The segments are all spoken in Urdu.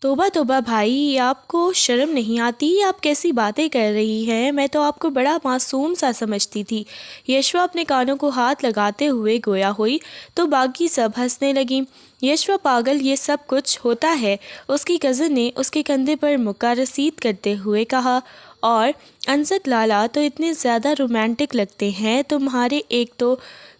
توبہ توبہ بھائی، آپ کو شرم نہیں آتی؟ آپ کیسی باتیں کر رہی ہیں؟ میں تو آپ کو بڑا معصوم سا سمجھتی تھی۔ یشوا اپنے کانوں کو ہاتھ لگاتے ہوئے گویا ہوئی تو باقی سب ہنسنے لگیں۔ یشوا پاگل، یہ سب کچھ ہوتا ہے؟ اس کی کزن نے اس کے کندھے پر مکہ رسید کرتے ہوئے کہا۔ اور انزک لالا تو اتنے زیادہ رومانٹک لگتے ہیں، تمہارے ایک تو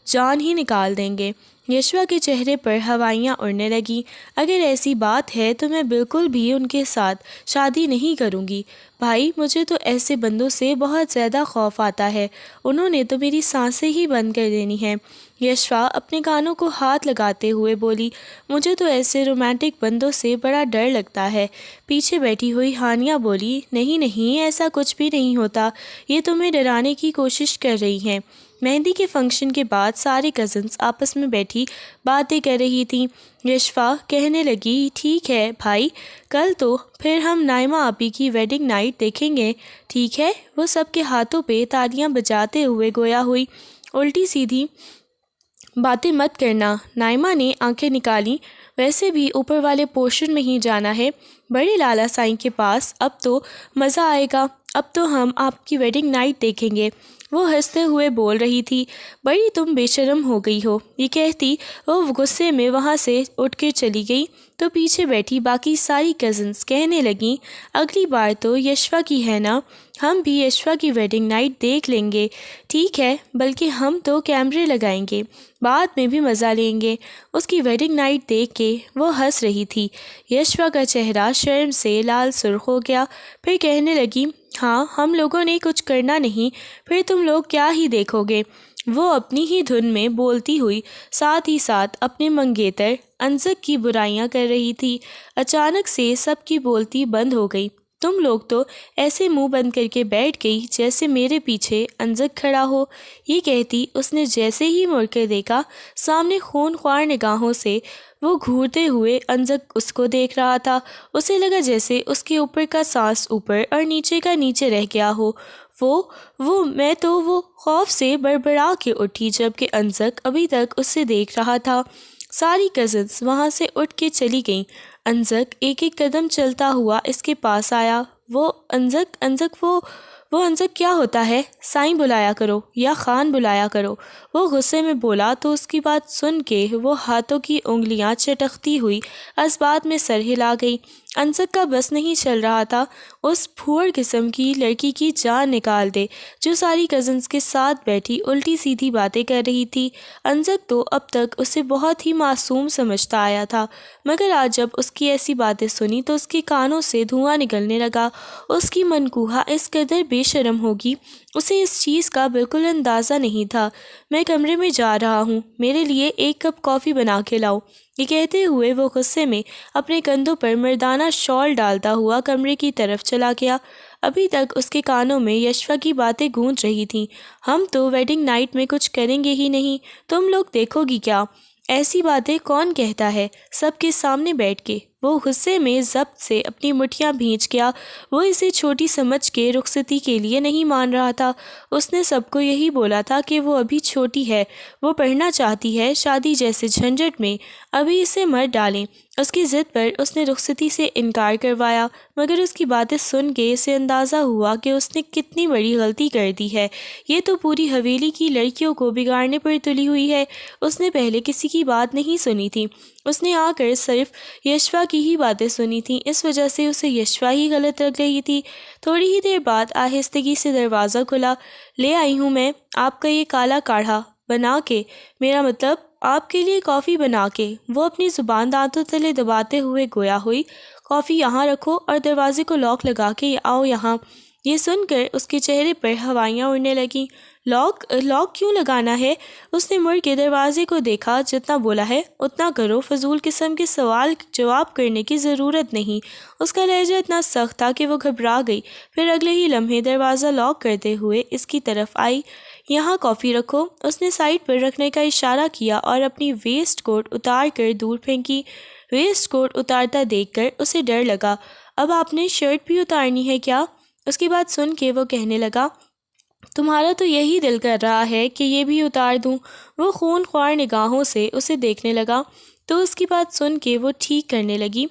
جان ہی نکال دیں گے۔ یشوا کے چہرے پر ہوائیاں اڑنے لگیں۔ اگر ایسی بات ہے تو میں بالکل بھی ان کے ساتھ شادی نہیں کروں گی۔ بھائی، مجھے تو ایسے بندوں سے بہت زیادہ خوف آتا ہے، انہوں نے تو میری سانسیں ہی بند کر دینی ہیں۔ یشوا اپنے کانوں کو ہاتھ لگاتے ہوئے بولی، مجھے تو ایسے رومانٹک بندوں سے بڑا ڈر لگتا ہے۔ پیچھے بیٹھی ہوئی ہانیہ بولی، نہیں نہیں، ایسا کچھ بھی نہیں ہوتا، یہ تمہیں ڈرانے کی کوشش کر رہی ہیں۔ مہندی کے فنکشن کے بعد سارے کزنز آپس میں بیٹھی باتیں کر رہی تھیں۔ یشوا کہنے لگی، ٹھیک ہے بھائی، کل تو پھر ہم نائمہ آپی کی ویڈنگ نائٹ دیکھیں گے، ٹھیک ہے؟ وہ سب کے ہاتھوں پہ تالیاں بجاتے ہوئے گویا ہوئی، الٹی سیدھی باتیں مت کرنا۔ نائمہ نے آنکھیں نکالیں، ویسے بھی اوپر والے پورشن میں ہی جانا ہے، بڑے لالا سائیں کے پاس، اب تو مزہ آئے گا، اب تو ہم آپ کی ویڈنگ نائٹ دیکھیں گے۔ وہ ہنستے ہوئے بول رہی تھی، بڑی تم بے شرم ہو گئی ہو۔ یہ کہتی وہ غصے میں وہاں سے اٹھ کر چلی گئی تو پیچھے بیٹھی باقی ساری کزنز کہنے لگیں، اگلی بار تو یشوا کی ہے نا، ہم بھی یشوا کی ویڈنگ نائٹ دیکھ لیں گے، ٹھیک ہے؟ بلکہ ہم تو کیمرے لگائیں گے، بعد میں بھی مزہ لیں گے۔ اس کی ویڈنگ نائٹ دیکھ کے وہ ہنس رہی تھی۔ یشوا کا چہرہ شرم سے لال سرخ ہو گیا، پھر کہنے لگی، ہاں، ہم لوگوں نے کچھ کرنا نہیں، پھر تم لوگ کیا ہی دیکھو گے؟ وہ اپنی ہی دھن میں بولتی ہوئی ساتھ ہی ساتھ اپنے منگیتر انزک کی برائیاں کر رہی تھی۔ اچانک سے سب کی بولتی بند ہو گئی۔ تم لوگ تو ایسے منہ بند کر کے بیٹھ گئی جیسے میرے پیچھے انزک کھڑا ہو۔ یہ کہتی اس نے جیسے ہی مڑ کر دیکھا، سامنے خون خوار نگاہوں سے وہ گھورتے ہوئے انزک اس کو دیکھ رہا تھا۔ اسے لگا جیسے اس کے اوپر کا سانس اوپر اور نیچے کا نیچے رہ گیا ہو۔ وہ خوف سے بڑبڑا کے اٹھی، جبکہ انزک ابھی تک اسے دیکھ رہا تھا۔ ساری کزنز وہاں سے اٹھ کے چلی گئیں۔ انزک ایک ایک قدم چلتا ہوا اس کے پاس آیا۔ وہ انزک کیا ہوتا ہے؟ سائیں بلایا کرو یا خان بلایا کرو۔ وہ غصے میں بولا تو اس کی بات سن کے وہ ہاتھوں کی انگلیاں چٹکتی ہوئی اسبات میں سر ہلا گئی۔ انزک کا بس نہیں چل رہا تھا، اس پھوڑ قسم کی لڑکی کی جان نکال دے جو ساری کزنز کے ساتھ بیٹھی الٹی سیدھی باتیں کر رہی تھی۔ انزک تو اب تک اسے بہت ہی معصوم سمجھتا آیا تھا، مگر آج جب اس کی ایسی باتیں سنی تو اس کے کانوں سے دھواں نکلنے لگا۔ اس کی منکوہا اس قدر بے شرم ہوگی، اسے اس چیز کا بالکل اندازہ نہیں تھا۔ میں کمرے میں جا رہا ہوں، میرے لیے ایک کپ کافی بنا کے لاؤ۔ یہ کہتے ہوئے وہ غصے میں اپنے کندھوں پر مردانہ شال ڈالتا ہوا کمرے کی طرف چلا گیا۔ ابھی تک اس کے کانوں میں یشوا کی باتیں گونج رہی تھیں، ہم تو ویڈنگ نائٹ میں کچھ کریں گے ہی نہیں، تم لوگ دیکھو گی کیا؟ ایسی باتیں کون کہتا ہے سب کے سامنے بیٹھ کے؟ وہ غصے میں ضبط سے اپنی مٹھیاں بھینچ گیا۔ وہ اسے چھوٹی سمجھ کے رخصتی کے لیے نہیں مان رہا تھا۔ اس نے سب کو یہی بولا تھا کہ وہ ابھی چھوٹی ہے، وہ پڑھنا چاہتی ہے، شادی جیسے جھنجٹ میں ابھی اسے مت ڈالیں۔ اس کی ضد پر اس نے رخصتی سے انکار کروایا، مگر اس کی باتیں سن کے اسے اندازہ ہوا کہ اس نے کتنی بڑی غلطی کر دی ہے۔ یہ تو پوری حویلی کی لڑکیوں کو بگاڑنے پر تلی ہوئی ہے۔ اس نے پہلے کسی کی بات نہیں سنی تھی، اس نے آ کر صرف یشوا کی ہی باتیں سنی تھیں، اس وجہ سے اسے یشوا ہی غلط لگ رہی تھی۔ تھوڑی ہی دیر بعد آہستگی سے دروازہ کھلا۔ لے آئی ہوں میں آپ کا یہ کالا کاڑھا بنا کے، میرا مطلب آپ کے لیے کافی بنا کے۔ وہ اپنی زبان دانتوں تلے دباتے ہوئے گویا ہوئی، کافی یہاں رکھو اور دروازے کو لاک لگا کے آؤ یہاں۔ یہ سن کر اس کے چہرے پر ہوائیاں اڑنے لگیں۔ لاک کیوں لگانا ہے؟ اس نے مڑ کے دروازے کو دیکھا، جتنا بولا ہے اتنا کرو، فضول قسم کے سوال جواب کرنے کی ضرورت نہیں۔ اس کا لہجہ اتنا سخت تھا کہ وہ گھبرا گئی، پھر اگلے ہی لمحے دروازہ لاک کرتے ہوئے اس کی طرف آئی۔ یہاں کافی رکھو، اس نے سائڈ پر رکھنے کا اشارہ کیا اور اپنی ویسٹ کوٹ اتار کر دور پھینکی۔ ویسٹ کوٹ اتارتا دیکھ کر اسے ڈر لگا۔ اب آپ نے شرٹ بھی اتارنی ہے کیا؟ اس کی بات سن کے وہ کہنے لگا، تمہارا تو یہی دل کر رہا ہے کہ یہ بھی اتار دوں۔ وہ خون خوار نگاہوں سے اسے دیکھنے لگا تو اس کی بات سن کے وہ ٹھیک کرنے لگی،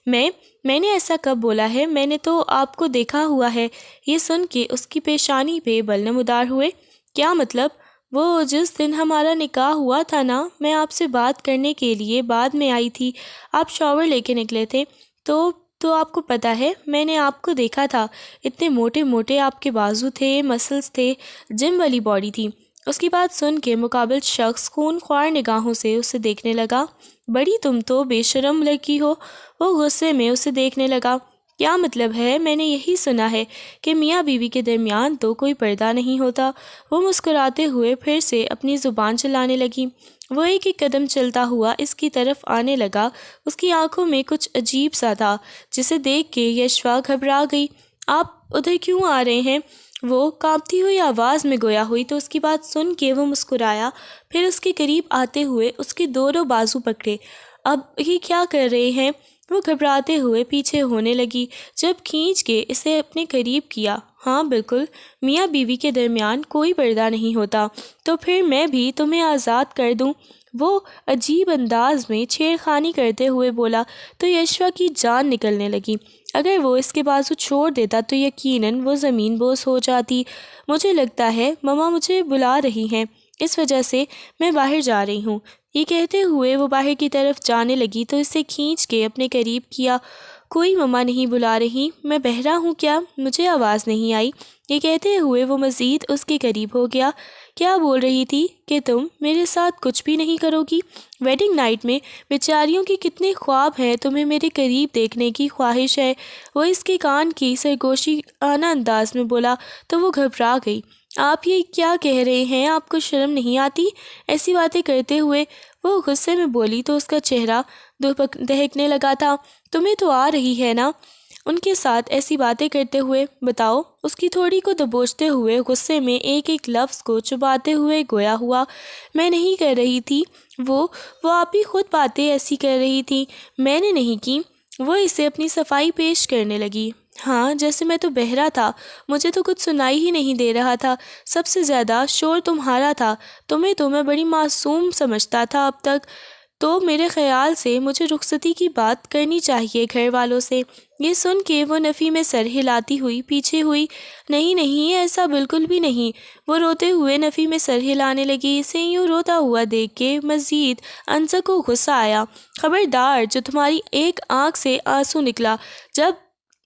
میں نے ایسا کب بولا ہے؟ میں نے تو آپ کو دیکھا ہوا ہے۔ یہ سن کے اس کی پیشانی پہ بل نمودار ہوئے۔ کیا مطلب؟ وہ جس دن ہمارا نکاح ہوا تھا نا، میں آپ سے بات کرنے کے لیے بعد میں آئی تھی، آپ شاور لے کے نکلے تھے، تو آپ کو پتہ ہے میں نے آپ کو دیکھا تھا، اتنے موٹے موٹے آپ کے بازو تھے، مسلس تھے، جم والی باڈی تھی۔ اس کی بات سن کے مقابل شخص خون خوار نگاہوں سے اسے دیکھنے لگا۔ بڑی تم تو بے شرم لڑکی ہو۔ وہ غصے میں اسے دیکھنے لگا۔ کیا مطلب ہے؟ میں نے یہی سنا ہے کہ میاں بیوی کے درمیان تو کوئی پردہ نہیں ہوتا۔ وہ مسکراتے ہوئے پھر سے اپنی زبان چلانے لگی۔ وہ ایک ایک قدم چلتا ہوا اس کی طرف آنے لگا۔ اس کی آنکھوں میں کچھ عجیب سا تھا جسے دیکھ کے یشوا گھبرا گئی۔ آپ ادھر کیوں آ رہے ہیں؟ وہ کانپتی ہوئی آواز میں گویا ہوئی تو اس کی بات سن کے وہ مسکرایا، پھر اس کے قریب آتے ہوئے اس کے دونوں بازو پکڑے۔ اب یہ کیا کر رہے ہیں؟ وہ گھبراتے ہوئے پیچھے ہونے لگی جب کھینچ کے اسے اپنے قریب کیا۔ ہاں بالکل، میاں بیوی کے درمیان کوئی پردہ نہیں ہوتا، تو پھر میں بھی تمہیں آزاد کر دوں؟ وہ عجیب انداز میں چھیڑخانی کرتے ہوئے بولا تو یشوا کی جان نکلنے لگی۔ اگر وہ اس کے بازو چھوڑ دیتا تو یقیناً وہ زمین بوس ہو جاتی۔ مجھے لگتا ہے مما مجھے بلا رہی ہیں، اس وجہ سے میں باہر جا رہی ہوں۔ یہ کہتے ہوئے وہ باہر کی طرف جانے لگی تو اسے کھینچ کے اپنے قریب کیا۔ کوئی مما نہیں بلا رہی، میں بہرا ہوں کیا؟ مجھے آواز نہیں آئی۔ یہ کہتے ہوئے وہ مزید اس کے قریب ہو گیا۔ کیا بول رہی تھی کہ تم میرے ساتھ کچھ بھی نہیں کرو گی؟ ویڈنگ نائٹ میں بیچاریوں کے کتنے خواب ہیں، تمہیں میرے قریب دیکھنے کی خواہش ہے۔ وہ اس کے کان کی سرگوشی آنا انداز میں بولا تو وہ گھبرا گئی۔ آپ یہ کیا کہہ رہے ہیں؟ آپ کو شرم نہیں آتی؟ ایسی باتیں کرتے ہوئے وہ غصے میں بولی تو اس کا چہرہ دہکنے لگا تھا۔ تمہیں تو آ رہی ہے نا ان کے ساتھ ایسی باتیں کرتے ہوئے؟ بتاؤ۔ اس کی تھوڑی کو دبوچتے ہوئے غصے میں ایک ایک لفظ کو چباتے ہوئے گویا ہوا۔ میں نہیں کر رہی تھی، وہ آپ ہی خود باتیں ایسی کر رہی تھی، میں نے نہیں کی۔ وہ اسے اپنی صفائی پیش کرنے لگی۔ ہاں، جیسے میں تو بہرا تھا، مجھے تو کچھ سنائی ہی نہیں دے رہا تھا، سب سے زیادہ شور تمہارا تھا۔ تمہیں تو میں بڑی معصوم سمجھتا تھا اب تک۔ تو میرے خیال سے مجھے رخصتی کی بات کرنی چاہیے گھر والوں سے۔ یہ سن کے وہ نفی میں سر ہلاتی ہوئی پیچھے ہوئی۔ نہیں نہیں، ایسا بالکل بھی نہیں۔ وہ روتے ہوئے نفی میں سر ہلانے لگی۔ اسے یوں روتا ہوا دیکھ کے مزید انسا کو غصہ آیا۔ خبردار، جو تمہاری ایک آنکھ سے آنسو نکلا جب…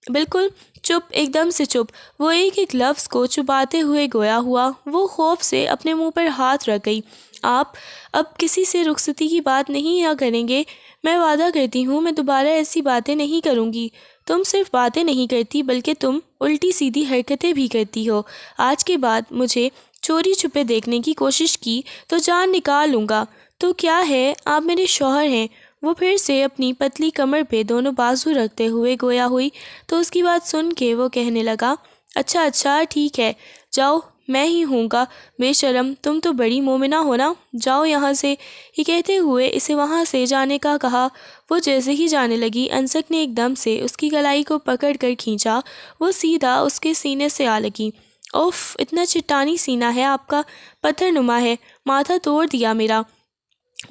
بالکل چپ، ایک دم سے چپ۔ وہ ایک ایک لفظ کو چباتے ہوئے گویا ہوا۔ وہ خوف سے اپنے منہ پر ہاتھ رکھ گئی۔ آپ اب کسی سے رخصتی کی بات نہیں کریں گے؟ میں وعدہ کرتی ہوں میں دوبارہ ایسی باتیں نہیں کروں گی۔ تم صرف باتیں نہیں کرتی بلکہ تم الٹی سیدھی حرکتیں بھی کرتی ہو۔ آج کے بعد مجھے چوری چھپے دیکھنے کی کوشش کی تو جان نکال لوں گا۔ تو کیا ہے، آپ میرے شوہر ہیں۔ وہ پھر سے اپنی پتلی کمر پہ دونوں بازو رکھتے ہوئے گویا ہوئی تو اس کی بات سن کے وہ کہنے لگا، اچھا ٹھیک ہے، جاؤ، میں ہی ہوں گا۔ بے شرم، تم تو بڑی مومنہ ہو نا، جاؤ یہاں سے۔ یہ کہتے ہوئے اسے وہاں سے جانے کا کہا۔ وہ جیسے ہی جانے لگی، انسک نے ایک دم سے اس کی کلائی کو پکڑ کر کھینچا۔ وہ سیدھا اس کے سینے سے آ لگی۔ اوف، اتنا چٹانی سینہ ہے آپ کا، پتھر نما ہے، ماتھا توڑ دیا میرا۔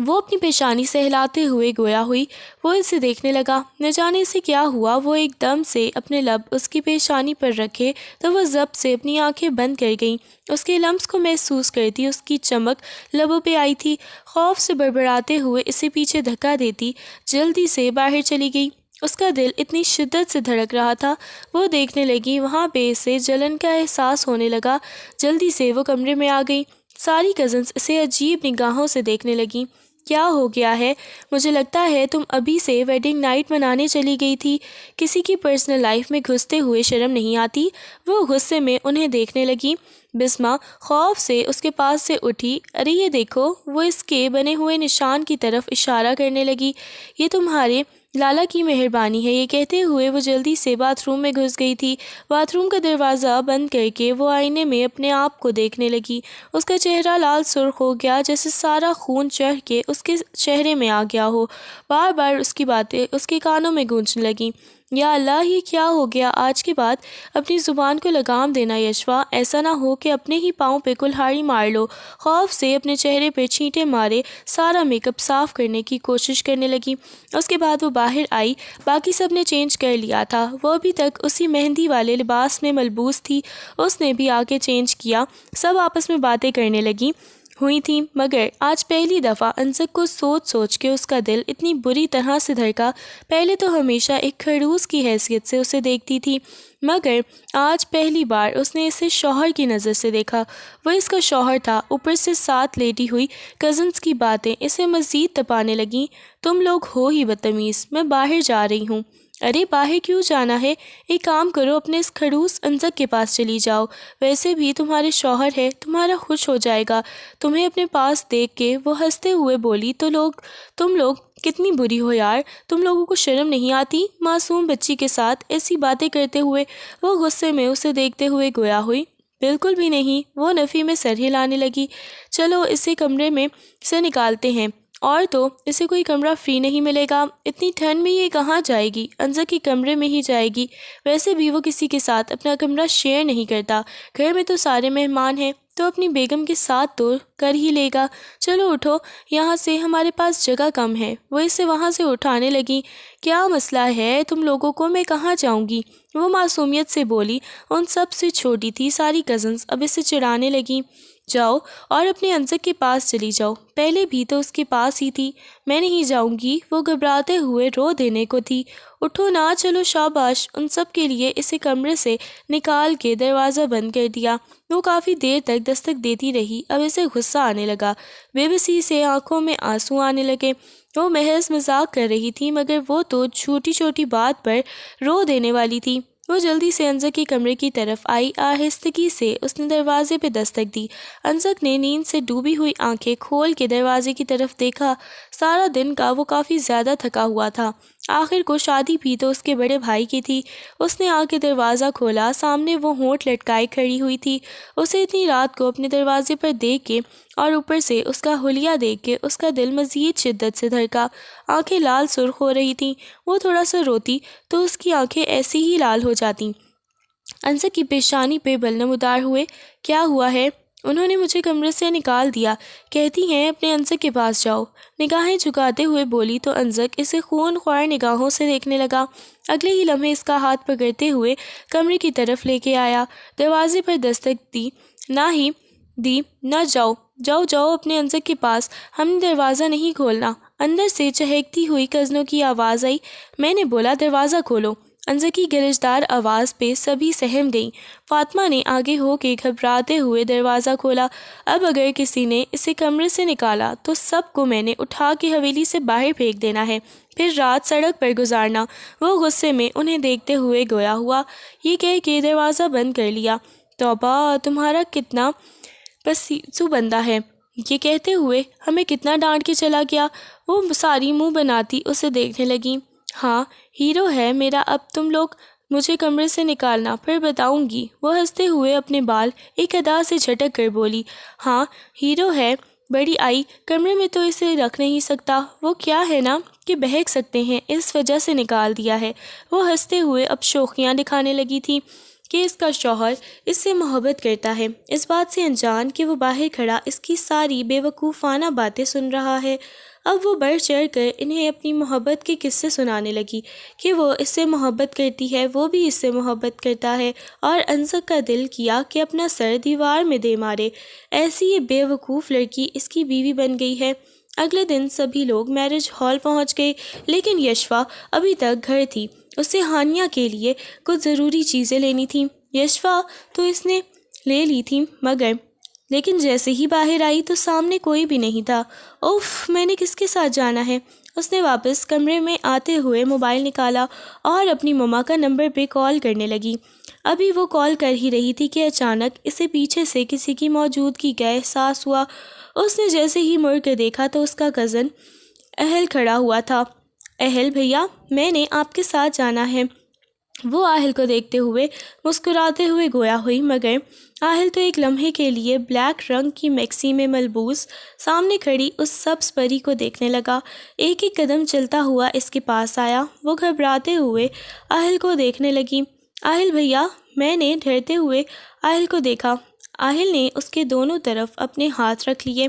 وہ اپنی پیشانی سے ہلاتے ہوئے گویا ہوئی۔ وہ اسے دیکھنے لگا، نہ جانے سے کیا ہوا۔ وہ ایک دم سے اپنے لب اس کی پیشانی پر رکھے تو وہ ضبط سے اپنی آنکھیں بند کر گئیں۔ اس کے لمس کو محسوس کرتی اس کی چمک لبوں پہ آئی تھی۔ خوف سے بڑبڑاتے ہوئے اسے پیچھے دھکا دیتی جلدی سے باہر چلی گئی۔ اس کا دل اتنی شدت سے دھڑک رہا تھا۔ وہ دیکھنے لگی، وہاں پہ اسے جلن کا احساس ہونے لگا۔ جلدی سے وہ کمرے میں آ گئی۔ ساری کزنس اسے عجیب نگاہوں سے دیکھنے لگیں۔ کیا ہو گیا ہے؟ مجھے لگتا ہے تم ابھی سے ویڈنگ نائٹ منانے چلی گئی تھی۔ کسی کی پرسنل لائف میں گھستے ہوئے شرم نہیں آتی؟ وہ غصے میں انہیں دیکھنے لگی۔ بسمہ خوف سے اس کے پاس سے اٹھی۔ ارے یہ دیکھو، وہ اس کے بنے ہوئے نشان کی طرف اشارہ کرنے لگی۔ یہ تمہارے لالا کی مہربانی ہے۔ یہ کہتے ہوئے وہ جلدی سے باتھ روم میں گھس گئی تھی۔ باتھ روم کا دروازہ بند کر کے وہ آئینے میں اپنے آپ کو دیکھنے لگی۔ اس کا چہرہ لال سرخ ہو گیا جیسے سارا خون چڑھ کے اس کے چہرے میں آ گیا ہو۔ بار بار اس کی باتیں اس کے کانوں میں گونجنے لگیں۔ یا اللہ، یہ کیا ہو گیا؟ آج کے بعد اپنی زبان کو لگام دینا یشوا، ایسا نہ ہو کہ اپنے ہی پاؤں پہ کلہاڑی مار لو۔ خوف سے اپنے چہرے پہ چھینٹے مارے سارا میک اپ صاف کرنے کی کوشش کرنے لگی۔ اس کے بعد وہ باہر آئی۔ باقی سب نے چینج کر لیا تھا، وہ ابھی تک اسی مہندی والے لباس میں ملبوس تھی۔ اس نے بھی آ کے چینج کیا۔ سب آپس میں باتیں کرنے لگی ہوئی تھیں، مگر آج پہلی دفعہ انسک کو سوچ سوچ کے اس کا دل اتنی بری طرح سے دھڑکا۔ پہلے تو ہمیشہ ایک خڑوس کی حیثیت سے اسے دیکھتی تھی، مگر آج پہلی بار اس نے اسے شوہر کی نظر سے دیکھا۔ وہ اس کا شوہر تھا، اوپر سے ساتھ لیٹی ہوئی کزنس کی باتیں اسے مزید تپانے لگیں۔ تم لوگ ہو ہی بدتمیز، میں باہر جا رہی ہوں۔ ارے باہر کیوں جانا ہے؟ ایک کام کرو، اپنے اس خڑوس انزک کے پاس چلی جاؤ، ویسے بھی تمہارے شوہر ہے، تمہارا خوش ہو جائے گا۔ تمہیں اپنے پاس دیکھ کے وہ ہنستے ہوئے بولی، تم لوگ کتنی بری ہو یار، تم لوگوں کو شرم نہیں آتی؟ معصوم بچی کے ساتھ ایسی باتیں کرتے ہوئے وہ غصے میں اسے دیکھتے ہوئے گویا ہوئی۔ بالکل بھی نہیں، وہ نفی میں سر ہلانے لگی۔ چلو اسے کمرے میں سے نکالتے ہیں، اور تو اسے کوئی کمرہ فری نہیں ملے گا، اتنی ٹھنڈ میں یہ کہاں جائے گی؟ انزک کے کمرے میں ہی جائے گی، ویسے بھی وہ کسی کے ساتھ اپنا کمرہ شیئر نہیں کرتا، گھر میں تو سارے مہمان ہیں، تو اپنی بیگم کے ساتھ تو کر ہی لے گا۔ چلو اٹھو یہاں سے، ہمارے پاس جگہ کم ہے۔ وہ اسے وہاں سے اٹھانے لگی۔ کیا مسئلہ ہے تم لوگوں کو؟ میں کہاں جاؤں گی؟ وہ معصومیت سے بولی۔ ان سب سے چھوٹی تھی، ساری کزنس اب اسے چڑھانے لگیں۔ جاؤ اور اپنے انزک کے پاس چلی جاؤ، پہلے بھی تو اس کے پاس ہی تھی۔ میں نہیں جاؤں گی، وہ گھبراتے ہوئے رو دینے کو تھی۔ اٹھو نا، چلو شاباش۔ ان سب کے لیے اسے کمرے سے نکال کے دروازہ بند کر دیا۔ وہ کافی دیر تک دستک دیتی رہی، اب اسے غصہ آنے لگا، بے بسی سے آنکھوں میں آنسو آنے لگے۔ وہ محض مذاق کر رہی تھی، مگر وہ تو چھوٹی چھوٹی بات پر رو دینے والی تھی۔ وہ جلدی سے انزک کے کمرے کی طرف آئی، آہستگی سے اس نے دروازے پہ دستک دی۔ انزک نے نیند سے ڈوبی ہوئی آنکھیں کھول کے دروازے کی طرف دیکھا۔ سارا دن کا وہ کافی زیادہ تھکا ہوا تھا، آخر کو شادی بھی تو اس کے بڑے بھائی کی تھی۔ اس نے آ کے دروازہ کھولا، سامنے وہ ہونٹ لٹکائے کھڑی ہوئی تھی۔ اسے اتنی رات کو اپنے دروازے پر دیکھ کے اور اوپر سے اس کا حلیہ دیکھ کے اس کا دل مزید شدت سے دھڑکا۔ آنکھیں لال سرخ ہو رہی تھیں، وہ تھوڑا سا روتی تو اس کی آنکھیں ایسی ہی لال ہو جاتیں۔ انزک کی پیشانی پہ بل نمودار ہوئے۔ کیا ہوا ہے؟ انہوں نے مجھے کمرے سے نکال دیا، کہتی ہیں اپنے انزک کے پاس جاؤ۔ نگاہیں جھکاتے ہوئے بولی تو انزک اسے خون خوار نگاہوں سے دیکھنے لگا۔ اگلے ہی لمحے اس کا ہاتھ پکڑتے ہوئے کمرے کی طرف لے کے آیا، دروازے پر دستک دی۔ نہ جاؤ جاؤ جاؤ اپنے انزک کے پاس، ہم نے دروازہ نہیں کھولنا۔ اندر سے چہکتی ہوئی کزنوں کی آواز آئی۔ میں نے بولا دروازہ کھولو۔ انزک کی گرجدار آواز پہ سبھی سہم گئیں۔ فاطمہ نے آگے ہو کے گھبراتے ہوئے دروازہ کھولا۔ اب اگر کسی نے اسے کمرے سے نکالا تو سب کو میں نے اٹھا کے حویلی سے باہر پھینک دینا ہے، پھر رات سڑک پر گزارنا۔ وہ غصے میں انہیں دیکھتے ہوئے گویا ہوا، یہ کہہ کے دروازہ بند کر لیا۔ توبہ، تمہارا کتنا پسیسو بندہ ہے، یہ کہتے ہوئے ہمیں کتنا ڈانٹ کے چلا گیا۔ وہ ساری منہ بناتی اسے دیکھنے لگیں۔ ہاں ہیرو ہے میرا، اب تم لوگ مجھے کمرے سے نکالنا، پھر بتاؤں گی۔ وہ ہنستے ہوئے اپنے بال ایک ادا سے جھٹک کر بولی۔ ہاں ہیرو ہے، بڑی آئی، کمرے میں تو اسے رکھ نہیں سکتا، وہ کیا ہے نا کہ بہک سکتے ہیں، اس وجہ سے نکال دیا ہے۔ وہ ہنستے ہوئے اب شوخیاں دکھانے لگی تھی کہ اس کا شوہر اس سے محبت کرتا ہے، اس بات سے انجان کہ وہ باہر کھڑا اس کی ساری بے وقوفانہ باتیں سن رہا ہے۔ اب وہ بڑھ چڑھ کر انہیں اپنی محبت کے قصے سنانے لگی کہ وہ اس سے محبت کرتی ہے، وہ بھی اس سے محبت کرتا ہے، اور انزک کا دل کیا کہ اپنا سر دیوار میں دے مارے، ایسی یہ بے وقوف لڑکی اس کی بیوی بن گئی ہے۔ اگلے دن سبھی لوگ میرج ہال پہنچ گئے، لیکن یشوا ابھی تک گھر تھی۔ اسے ہانیہ کے لیے کچھ ضروری چیزیں لینی تھیں۔ یشوا تو اس نے لے لی تھی، لیکن جیسے ہی باہر آئی تو سامنے کوئی بھی نہیں تھا۔ اوف، میں نے کس کے ساتھ جانا ہے؟ اس نے واپس کمرے میں آتے ہوئے موبائل نکالا اور اپنی مما کا نمبر پہ کال کرنے لگی۔ ابھی وہ کال کر ہی رہی تھی کہ اچانک اسے پیچھے سے کسی کی موجودگی کا احساس ہوا۔ اس نے جیسے ہی مڑ کر دیکھا تو اس کا کزن اہل کھڑا ہوا تھا۔ اہل بھیا، میں نے آپ کے ساتھ جانا ہے، وہ آہل کو دیکھتے ہوئے مسکراتے ہوئے گویا ہوئی، مگر آہل تو ایک لمحے کے لیے بلیک رنگ کی میکسی میں ملبوس سامنے کھڑی اس سبز پری کو دیکھنے لگا۔ ایک ایک قدم چلتا ہوا اس کے پاس آیا۔ وہ گھبراتے ہوئے آہل کو دیکھنے لگی۔ آہل بھیا، میں نے ڈرتے ہوئے آہل کو دیکھا۔ آہل نے اس کے دونوں طرف اپنے ہاتھ رکھ لیے۔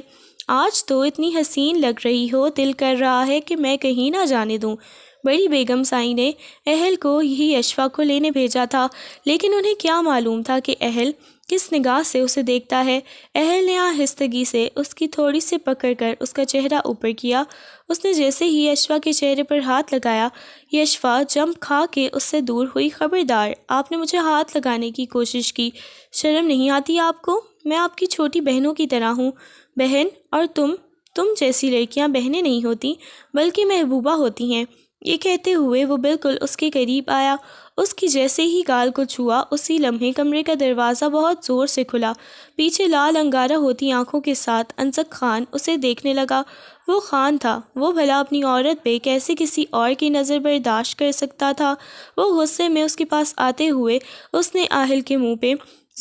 آج تو اتنی حسین لگ رہی ہو، دل کر رہا ہے کہ میں کہیں نہ جانے دوں۔ بڑی بیگم سائی نے اہل کو یہی اشفاء کو لینے بھیجا تھا، لیکن انہیں کیا معلوم تھا کہ اہل کس نگاہ سے اسے دیکھتا ہے۔ اہل نے آہستگی سے اس کی تھوڑی سے پکڑ کر اس کا چہرہ اوپر کیا۔ اس نے جیسے ہی اشفاء کے چہرے پر ہاتھ لگایا، اشفاء جمپ کھا کے اس سے دور ہوئی۔ خبردار، آپ نے مجھے ہاتھ لگانے کی کوشش کی، شرم نہیں آتی آپ کو؟ میں آپ کی چھوٹی بہنوں کی طرح ہوں۔ بہن؟ اور تم جیسی لڑکیاں بہنیں نہیں ہوتی بلکہ محبوبہ ہوتی ہیں۔ یہ کہتے ہوئے وہ بالکل اس کے قریب آیا۔ اس کی جیسے ہی گال کو چھوا، اسی لمحے کمرے کا دروازہ بہت زور سے کھلا۔ پیچھے لال انگارہ ہوتی آنکھوں کے ساتھ انزک خان اسے دیکھنے لگا۔ وہ خان تھا، وہ بھلا اپنی عورت پہ کیسے کسی اور کی نظر برداشت کر سکتا تھا؟ وہ غصے میں اس کے پاس آتے ہوئے اس نے آہل کے منہ پہ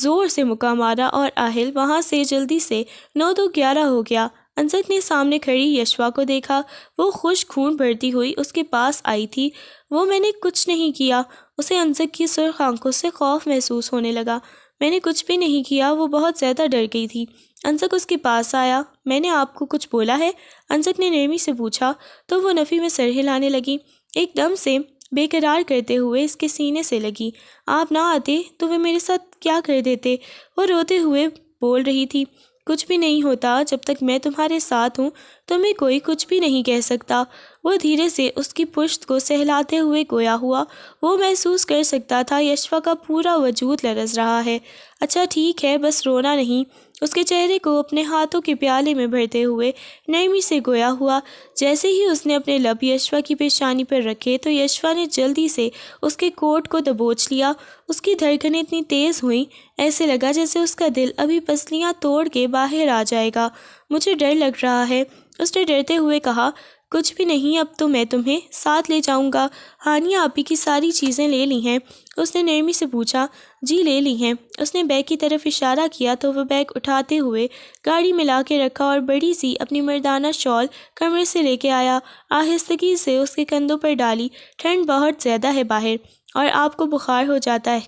زور سے مکہ مارا اور آہل وہاں سے جلدی سے 9-2-11 ہو گیا۔ انزک نے سامنے کھڑی اشفاء کو دیکھا۔ وہ خوش خون بھرتی ہوئی اس کے پاس آئی تھی۔ میں نے کچھ نہیں کیا۔ اسے انزک کی سرخ آنکھوں سے خوف محسوس ہونے لگا۔ میں نے کچھ بھی نہیں کیا۔ وہ بہت زیادہ ڈر گئی تھی۔ انزک اس کے پاس آیا۔ میں نے آپ کو کچھ بولا ہے؟ انزک نے نرمی سے پوچھا تو وہ نفی میں سر ہلانے لگی، ایک دم سے بے قرار کرتے ہوئے اس کے سینے سے لگی۔ آپ نہ آتے تو وہ میرے ساتھ کیا کر دیتے؟ وہ روتے ہوئے بول رہی تھی۔ کچھ بھی نہیں ہوتا، جب تک میں تمہارے ساتھ ہوں تمہیں کوئی کچھ بھی نہیں کہہ سکتا۔ وہ دھیرے سے اس کی پشت کو سہلاتے ہوئے گویا ہوا۔ وہ محسوس کر سکتا تھا اشفاء کا پورا وجود لرز رہا ہے۔ اچھا ٹھیک ہے، بس رونا نہیں۔ اس کے چہرے کو اپنے ہاتھوں کے پیالے میں بھرتے ہوئے نرمی سے گویا ہوا۔ جیسے ہی اس نے اپنے لب اشفاء کی پیشانی پر رکھے تو اشفاء نے جلدی سے اس کے کوٹ کو دبوچ لیا۔ اس کی دھڑکنیں اتنی تیز ہوئیں، ایسے لگا جیسے اس کا دل ابھی پسلیاں توڑ کے باہر آ جائے گا۔ مجھے ڈر لگ رہا ہے، اس نے ڈرتے ہوئے کہا۔ کچھ بھی نہیں، اب تو میں تمہیں ساتھ لے جاؤں گا۔ ہانیہ آپی کی ساری چیزیں لے لی ہیں؟ اس نے نرمی سے پوچھا۔ جی لے لی ہیں۔ اس نے بیگ کی طرف اشارہ کیا تو وہ بیگ اٹھاتے ہوئے گاڑی میں لا کے رکھا اور بڑی سی اپنی مردانہ شال کمرے سے لے کے آیا۔ آہستگی سے اس کے کندھوں پر ڈالی۔ ٹھنڈ بہت زیادہ ہے باہر اور آپ کو بخار ہو جاتا ہے،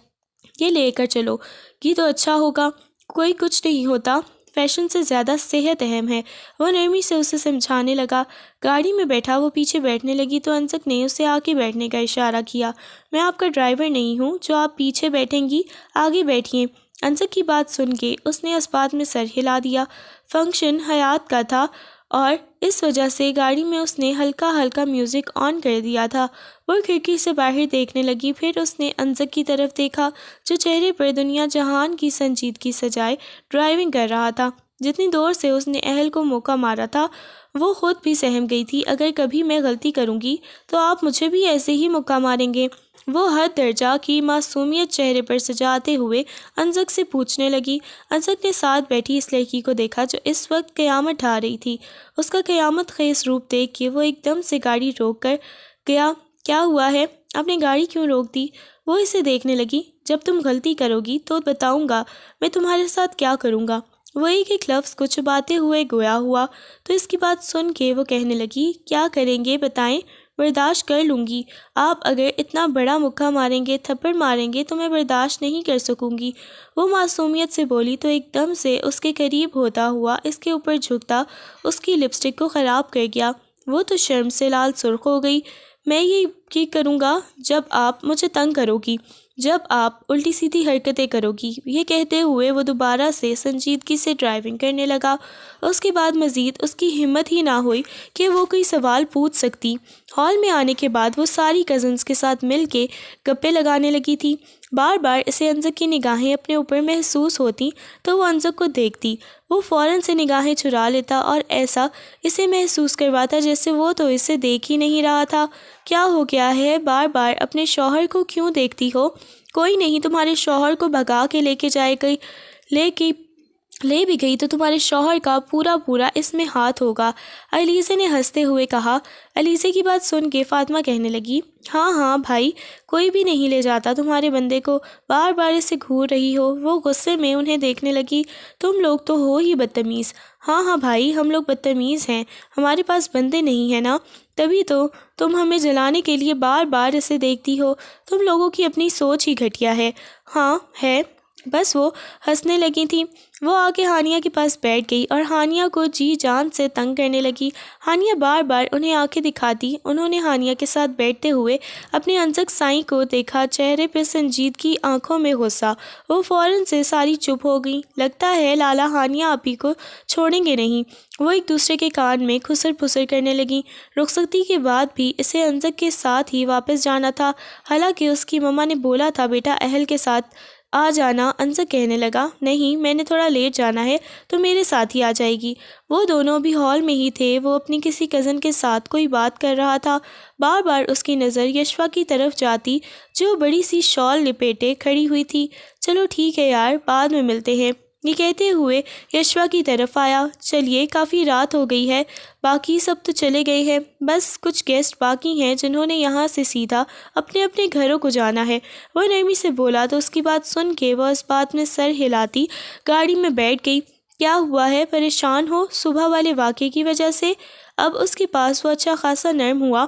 یہ لے کر چلو گی تو اچھا ہوگا۔ کوئی کچھ نہیں ہوتا، فیشن سے زیادہ صحت اہم ہے، وہ نرمی سے اسے سمجھانے لگا۔ گاڑی میں بیٹھا وہ پیچھے بیٹھنے لگی تو انزک نے اسے آگے بیٹھنے کا اشارہ کیا۔ میں آپ کا ڈرائیور نہیں ہوں جو آپ پیچھے بیٹھیں گی، آگے بیٹھیے۔ انزک کی بات سن کے اس نے اس بات میں سر ہلا دیا۔ فنکشن حیات کا تھا اور اس وجہ سے گاڑی میں اس نے ہلکا ہلکا میوزک آن کر دیا تھا۔ وہ کھڑکی سے باہر دیکھنے لگی، پھر اس نے انزک کی طرف دیکھا جو چہرے پر دنیا جہان کی سنجیدگی سجائے ڈرائیونگ کر رہا تھا۔ جتنی دور سے اس نے اہل کو موقع مارا تھا وہ خود بھی سہم گئی تھی۔ اگر کبھی میں غلطی کروں گی تو آپ مجھے بھی ایسے ہی موقع ماریں گے؟ وہ حد درجہ کی معصومیت چہرے پر سجاتے ہوئے انزک سے پوچھنے لگی۔ انزک نے ساتھ بیٹھی اس لڑکی کو دیکھا جو اس وقت قیامت ڈھا رہی تھی۔ اس کا قیامت خیز روپ دیکھ کے وہ ایک دم سے گاڑی روک کر گیا۔ کیا ہوا ہے؟ آپ نے گاڑی کیوں روک دی؟ وہ اسے دیکھنے لگی۔ جب تم غلطی کرو گی تو بتاؤں گا میں تمہارے ساتھ کیا کروں گا۔ وہ ایک ایک لفظ کو چباتے ہوئے گویا ہوا تو اس کی بات سن کے وہ کہنے لگی، کیا کریں گے بتائیں، برداشت کر لوں گی۔ آپ اگر اتنا بڑا مکہ ماریں گے، تھپڑ ماریں گے تو میں برداشت نہیں کر سکوں گی۔ وہ معصومیت سے بولی تو ایک دم سے اس کے قریب ہوتا ہوا اس کے اوپر جھکتا اس کی لپسٹک کو خراب کر گیا۔ وہ تو شرم سے لال سرخ ہو گئی۔ میں یہ کروں گا جب آپ مجھے تنگ کرو گی، جب آپ الٹی سیدھی حرکتیں کرو گی۔ یہ کہتے ہوئے وہ دوبارہ سے سنجیدگی سے ڈرائیونگ کرنے لگا۔ اس کے بعد مزید اس کی ہمت ہی نہ ہوئی کہ وہ کوئی سوال پوچھ سکتی۔ ہال میں آنے کے بعد وہ ساری کزنز کے ساتھ مل کے گپے لگانے لگی تھی۔ بار بار اسے انزک کی نگاہیں اپنے اوپر محسوس ہوتی تو وہ انزک کو دیکھتی۔ وہ فوراً سے نگاہیں چرا لیتا اور ایسا اسے محسوس کرواتا جیسے وہ تو اسے دیکھ ہی نہیں رہا تھا۔ کیا ہو گیا ہے؟ بار بار اپنے شوہر کو کیوں دیکھتی ہو؟ کوئی نہیں، تمہارے شوہر کو بھگا کے لے کے لے بھی گئی تو تمہارے شوہر کا پورا پورا اس میں ہاتھ ہوگا۔ علیزے نے ہنستے ہوئے کہا۔ علیزے کی بات سن کے فاطمہ کہنے لگی، ہاں ہاں بھائی، کوئی بھی نہیں لے جاتا تمہارے بندے کو، بار بار اسے گھور رہی ہو۔ وہ غصے میں انہیں دیکھنے لگی، تم لوگ تو ہو ہی بدتمیز۔ ہاں ہاں بھائی، ہم لوگ بدتمیز ہیں، ہمارے پاس بندے نہیں ہیں نا، تبھی تو تم ہمیں جلانے کے لیے بار بار اسے دیکھتی ہو۔ تم لوگوں کی اپنی سوچ ہی گھٹیا ہے۔ ہاں ہے۔ بس وہ ہنسنے لگی تھیں۔ وہ آ کے ہانیہ کے پاس بیٹھ گئی اور ہانیہ کو جی جان سے تنگ کرنے لگی۔ ہانیہ بار بار انہیں آنکھیں دکھاتی۔ انہوں نے ہانیہ کے ساتھ بیٹھتے ہوئے اپنے انزک سائیں کو دیکھا، چہرے پہ سنجیدگی، آنکھوں میں غصہ۔ وہ فوراً سے ساری چپ ہو گئیں۔ لگتا ہے لالا ہانیہ آپی کو چھوڑیں گے نہیں۔ وہ ایک دوسرے کے کان میں کھسر پھسر کرنے لگیں۔ رخصتی کے بعد بھی اسے انزک کے ساتھ ہی واپس جانا تھا، حالانکہ اس کی مما نے بولا تھا بیٹا اہل کے ساتھ آ جانا۔ انزک کہنے لگا، نہیں میں نے تھوڑا لیٹ جانا ہے تو میرے ساتھ ہی آ جائے گی۔ وہ دونوں بھی ہال میں ہی تھے۔ وہ اپنی کسی کزن کے ساتھ کوئی بات کر رہا تھا۔ بار بار اس کی نظر یشوا کی طرف جاتی جو بڑی سی شال لپیٹے کھڑی ہوئی تھی۔ چلو ٹھیک ہے یار، بعد میں ملتے ہیں، یہ کہتے ہوئے یشوا کی طرف آیا۔ چلیے کافی رات ہو گئی ہے، باقی سب تو چلے گئے ہیں، بس کچھ گیسٹ باقی ہیں جنہوں نے یہاں سے سیدھا اپنے اپنے گھروں کو جانا ہے۔ وہ نرمی سے بولا تو اس کی بات سن کے وہ اس بات میں سر ہلاتی گاڑی میں بیٹھ گئی۔ کیا ہوا ہے، پریشان ہو صبح والے واقعے کی وجہ سے؟ اب اس کے پاس وہ اچھا خاصا نرم ہوا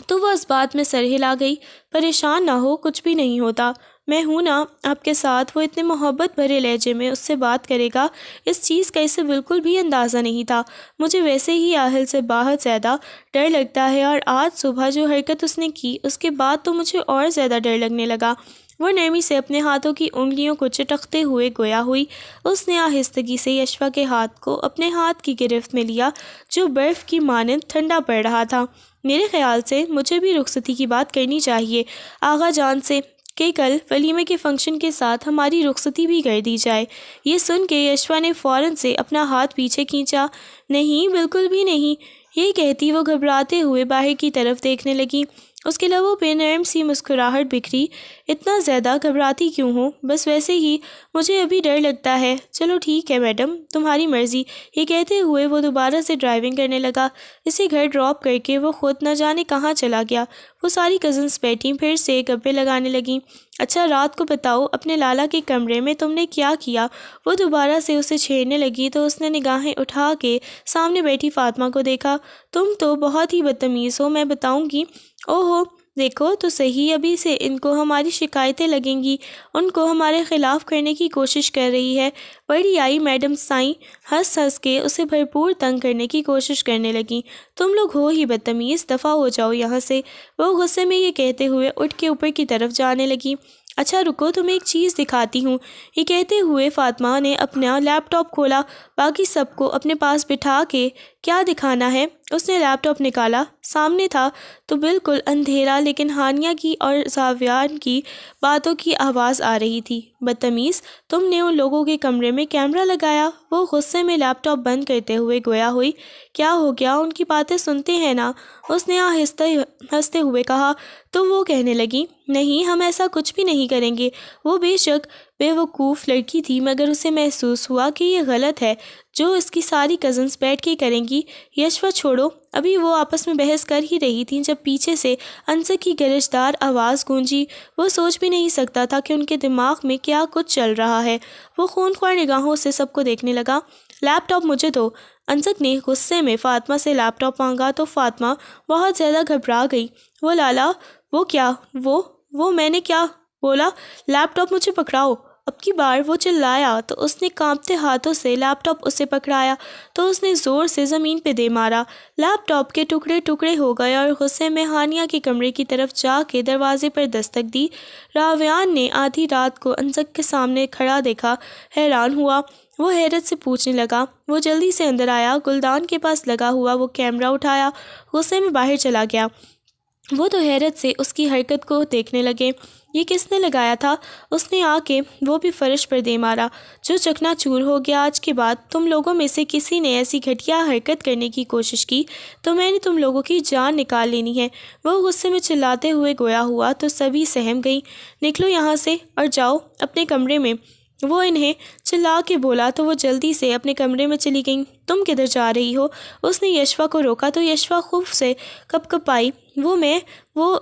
تو وہ اس بات میں سر ہلا گئی۔ پریشان نہ ہو، کچھ بھی نہیں ہوتا، میں ہوں نا آپ کے ساتھ۔ وہ اتنے محبت بھرے لہجے میں اس سے بات کرے گا، اس چیز کا اسے بالکل بھی اندازہ نہیں تھا۔ مجھے ویسے ہی آہل سے بہت زیادہ ڈر لگتا ہے، اور آج صبح جو حرکت اس نے کی اس کے بعد تو مجھے اور زیادہ ڈر لگنے لگا۔ وہ نرمی سے اپنے ہاتھوں کی انگلیوں کو چٹکتے ہوئے گویا ہوئی۔ اس نے آہستگی سے یشوا کے ہاتھ کو اپنے ہاتھ کی گرفت میں لیا جو برف کی مانند ٹھنڈا پڑ رہا تھا۔ میرے خیال سے مجھے بھی رخصتی کی بات کرنی چاہیے آغا جان سے کہ کل ولیمے کے فنکشن کے ساتھ ہماری رخصتی بھی کر دی جائے۔ یہ سن کے یشوا نے فوراً سے اپنا ہاتھ پیچھے کھینچا۔ نہیں، بالکل بھی نہیں، یہ کہتی وہ گھبراتے ہوئے باہر کی طرف دیکھنے لگی۔ اس کے لبوں پہ نرم سی مسکراہٹ بکھری۔ اتنا زیادہ گھبراتی کیوں ہو؟ بس ویسے ہی، مجھے ابھی ڈر لگتا ہے۔ چلو ٹھیک ہے میڈم، تمہاری مرضی۔ یہ کہتے ہوئے وہ دوبارہ سے ڈرائیونگ کرنے لگا۔ اسے گھر ڈراپ کر کے وہ خود نہ جانے کہاں چلا گیا۔ وہ ساری کزنس بیٹھیں، پھر سے گپے لگانے لگیں۔ اچھا رات کو بتاؤ، اپنے لالا کے کمرے میں تم نے کیا کیا؟ وہ دوبارہ سے اسے چھیڑنے لگی تو اس نے نگاہیں اٹھا کے سامنے بیٹھی فاطمہ کو دیکھا۔ تم تو بہت ہی بدتمیز ہو، میں بتاؤں گی۔ اوہو، دیکھو تو صحیح، ابھی سے ان کو ہماری شکایتیں لگیں گی، ان کو ہمارے خلاف کرنے کی کوشش کر رہی ہے۔ بڑی آئی میڈم سائیں ہنس ہنس کے اسے بھرپور تنگ کرنے کی کوشش کرنے لگیں۔ تم لوگ ہو ہی بدتمیز، دفع ہو جاؤ یہاں سے۔ وہ غصے میں یہ کہتے ہوئے اٹھ کے اوپر کی طرف جانے لگی۔ اچھا رکو، تمہیں ایک چیز دکھاتی ہوں۔ یہ کہتے ہوئے فاطمہ نے اپنا لیپ ٹاپ کھولا۔ باقی سب کو اپنے پاس بٹھا کے کیا دکھانا ہے؟ اس نے لیپ ٹاپ نکالا۔ سامنے تھا تو بالکل اندھیرا، لیکن ہانیہ کی اور زاویان کی باتوں کی آواز آ رہی تھی۔ بدتمیز، تم نے ان لوگوں کے کمرے میں کیمرہ لگایا؟ وہ غصے میں لیپ ٹاپ بند کرتے ہوئے گویا ہوئی۔ کیا ہو گیا، ان کی باتیں سنتے ہیں نا، اس نے آہستہ ہنستے ہوئے کہا۔ تو وہ کہنے لگی، نہیں ہم ایسا کچھ بھی نہیں کریں گے۔ وہ بے شک بے وقوف لڑکی تھی، مگر اسے محسوس ہوا کہ یہ غلط ہے جو اس کی ساری کزنس بیٹھ کے کریں گی۔ یشوا چھوڑو، ابھی وہ آپس میں بحث کر ہی رہی تھیں جب پیچھے سے انزک کی گرجدار آواز گونجی۔ وہ سوچ بھی نہیں سکتا تھا کہ ان کے دماغ میں کیا کچھ چل رہا ہے۔ وہ خونخوار نگاہوں سے سب کو دیکھنے لگا۔ لیپ ٹاپ مجھے دو۔ انزک نے غصے میں فاطمہ سے لیپ ٹاپ مانگا تو فاطمہ بہت زیادہ گھبرا گئی۔ وہ لالا، وہ کیا، وہ میں نے کیا بولا؟ لیپ ٹاپ مجھے پکڑاؤ۔ اب کی بار وہ چلایا تو اس نے کانپتے ہاتھوں سے لیپ ٹاپ اسے پکڑایا تو اس نے زور سے زمین پہ دے مارا۔ لیپ ٹاپ کے ٹکڑے ٹکڑے ہو گئے اور غصے میں ہانیہ کے کمرے کی طرف جا کے دروازے پر دستک دی۔ راویان نے آدھی رات کو انزک کے سامنے کھڑا دیکھا، حیران ہوا۔ وہ حیرت سے پوچھنے لگا۔ وہ جلدی سے اندر آیا، گلدان کے پاس لگا ہوا وہ کیمرہ اٹھایا، غصے میں باہر چلا گیا۔ وہ تو حیرت سے اس کی حرکت کو دیکھنے لگے۔ یہ کس نے لگایا تھا؟ اس نے آ کے وہ بھی فرش پر دے مارا جو چکنا چور ہو گیا۔ آج کے بعد تم لوگوں میں سے کسی نے ایسی گھٹیا حرکت کرنے کی کوشش کی تو میں نے تم لوگوں کی جان نکال لینی ہے۔ وہ غصے میں چلاتے ہوئے گویا ہوا تو سبھی سہم گئی۔ نکلو یہاں سے اور جاؤ اپنے کمرے میں۔ وہ انہیں چلا کے بولا تو وہ جلدی سے اپنے کمرے میں چلی گئیں۔ تم کدھر جا رہی ہو؟ اس نے یشوا کو روکا تو یشوا خوف سے کپ کپائی۔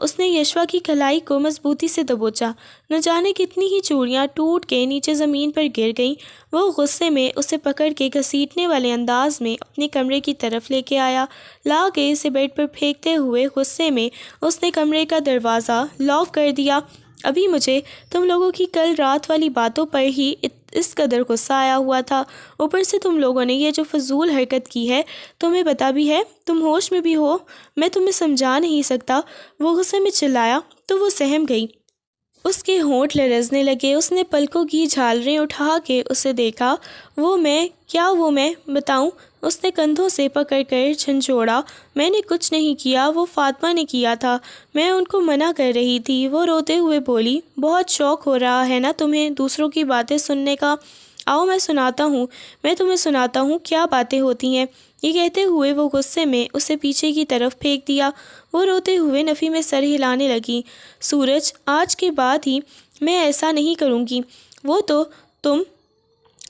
اس نے یشوا کی کلائی کو مضبوطی سے دبوچا۔ نہ جانے کتنی ہی چوڑیاں ٹوٹ کے نیچے زمین پر گر گئیں۔ وہ غصے میں اسے پکڑ کے گھسیٹنے والے انداز میں اپنے کمرے کی طرف لے کے آیا۔ لا کے اسے بیڈ پر پھینکتے ہوئے غصے میں اس نے کمرے کا دروازہ لاک کر دیا۔ ابھی مجھے تم لوگوں کی کل رات والی باتوں پر ہی اس قدر غصہ آیا ہوا تھا، اوپر سے تم لوگوں نے یہ جو فضول حرکت کی ہے، تمہیں پتہ بھی ہے، تم ہوش میں بھی ہو، میں تمہیں سمجھا نہیں سکتا۔ وہ غصے میں چلایا تو وہ سہم گئی۔ اس کے ہونٹ لرزنے لگے۔ اس نے پلکوں کی جھالریں اٹھا کے اسے دیکھا۔ وہ میں بتاؤں؟ اس نے کندھوں سے پکڑ کر جھنجھوڑا۔ میں نے کچھ نہیں کیا، وہ فاطمہ نے کیا تھا، میں ان کو منع کر رہی تھی۔ وہ روتے ہوئے بولی، بہت شوق ہو رہا ہے نا تمہیں دوسروں کی باتیں سننے کا؟ آؤ میں تمہیں سناتا ہوں کیا باتیں ہوتی ہیں۔ یہ کہتے ہوئے وہ غصے میں اسے پیچھے کی طرف پھینک دیا۔ وہ روتے ہوئے نفی میں سر ہلانے لگی۔ سورج، آج کے بعد ہی میں ایسا نہیں کروں گی۔ وہ تو تم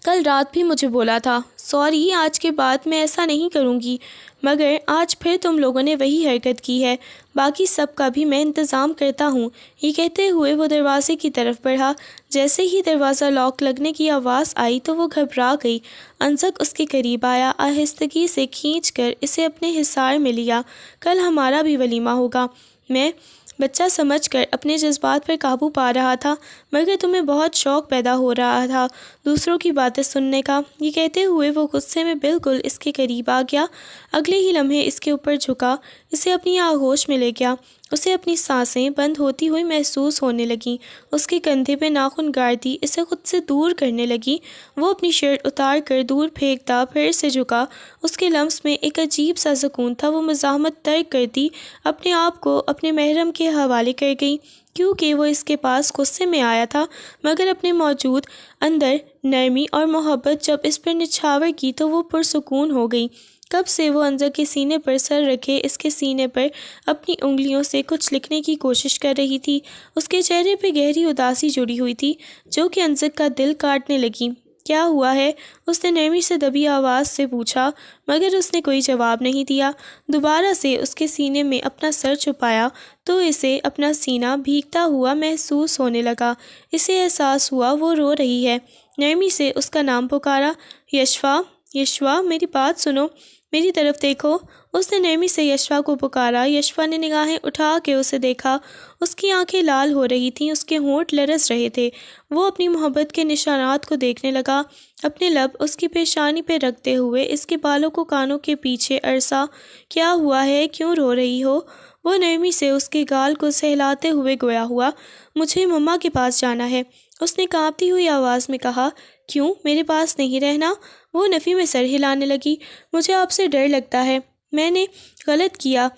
کل رات بھی مجھے بولا تھا۔ سوری، آج کے بعد میں ایسا نہیں کروں گی، مگر آج پھر تم لوگوں نے وہی حرکت کی ہے۔ باقی سب کا بھی میں انتظام کرتا ہوں۔ یہ کہتے ہوئے وہ دروازے کی طرف بڑھا۔ جیسے ہی دروازہ لاک لگنے کی آواز آئی تو وہ گھبرا گئی۔ انزک اس کے قریب آیا، آہستگی سے کھینچ کر اسے اپنے حصار میں لیا۔ کل ہمارا بھی ولیمہ ہوگا۔ میں بچہ سمجھ کر اپنے جذبات پر قابو پا رہا تھا، مگر تمہیں بہت شوق پیدا ہو رہا تھا دوسروں کی باتیں سننے کا۔ یہ کہتے ہوئے وہ غصے میں بالکل اس کے قریب آ گیا۔ اگلے ہی لمحے اس کے اوپر جھکا، اسے اپنی آغوش میں لے گیا۔ اسے اپنی سانسیں بند ہوتی ہوئی محسوس ہونے لگیں۔ اس کے کندھے پہ ناخن گاڑتی اسے خود سے دور کرنے لگی۔ وہ اپنی شرٹ اتار کر دور پھینکتا پھر سے جھکا۔ اس کے لمس میں ایک عجیب سا سکون تھا۔ وہ مزاحمت ترک کرتی اپنے آپ کو اپنے محرم کے حوالے کر گئی، کیونکہ وہ اس کے پاس غصے میں آیا تھا، مگر اپنے موجود اندر نرمی اور محبت جب اس پر نچھاور کی تو وہ پرسکون ہو گئی۔ کب سے وہ انزک کے سینے پر سر رکھے اس کے سینے پر اپنی انگلیوں سے کچھ لکھنے کی کوشش کر رہی تھی۔ اس کے چہرے پہ گہری اداسی جڑی ہوئی تھی جو کہ انزک کا دل کاٹنے لگی۔ کیا ہوا ہے؟ اس نے نرمی سے دبی آواز سے پوچھا، مگر اس نے کوئی جواب نہیں دیا۔ دوبارہ سے اس کے سینے میں اپنا سر چھپایا تو اسے اپنا سینہ بھیگتا ہوا محسوس ہونے لگا۔ اسے احساس ہوا وہ رو رہی ہے۔ نرمی سے اس کا نام پکارا، یشوا، یشوا، میری بات سنو، میری طرف دیکھو۔ اس نے نرمی سے یشوا کو پکارا۔ یشوا نے نگاہیں اٹھا کے اسے دیکھا۔ اس کی آنکھیں لال ہو رہی تھیں، اس کے ہونٹ لرز رہے تھے۔ وہ اپنی محبت کے نشانات کو دیکھنے لگا، اپنے لب اس کی پیشانی پہ رکھتے ہوئے اس کے بالوں کو کانوں کے پیچھے عرصہ۔ کیا ہوا ہے؟ کیوں رو رہی ہو؟ وہ نرمی سے اس کے گال کو سہلاتے ہوئے گویا ہوا۔ مجھے مما کے پاس جانا ہے، اس نے کانپتی ہوئی آواز میں کہا۔ کیوں میرے پاس نہیں رہنا؟ وہ نفی میں سر ہلانے لگی۔ مجھے آپ سے ڈر لگتا ہے، میں نے غلط کیا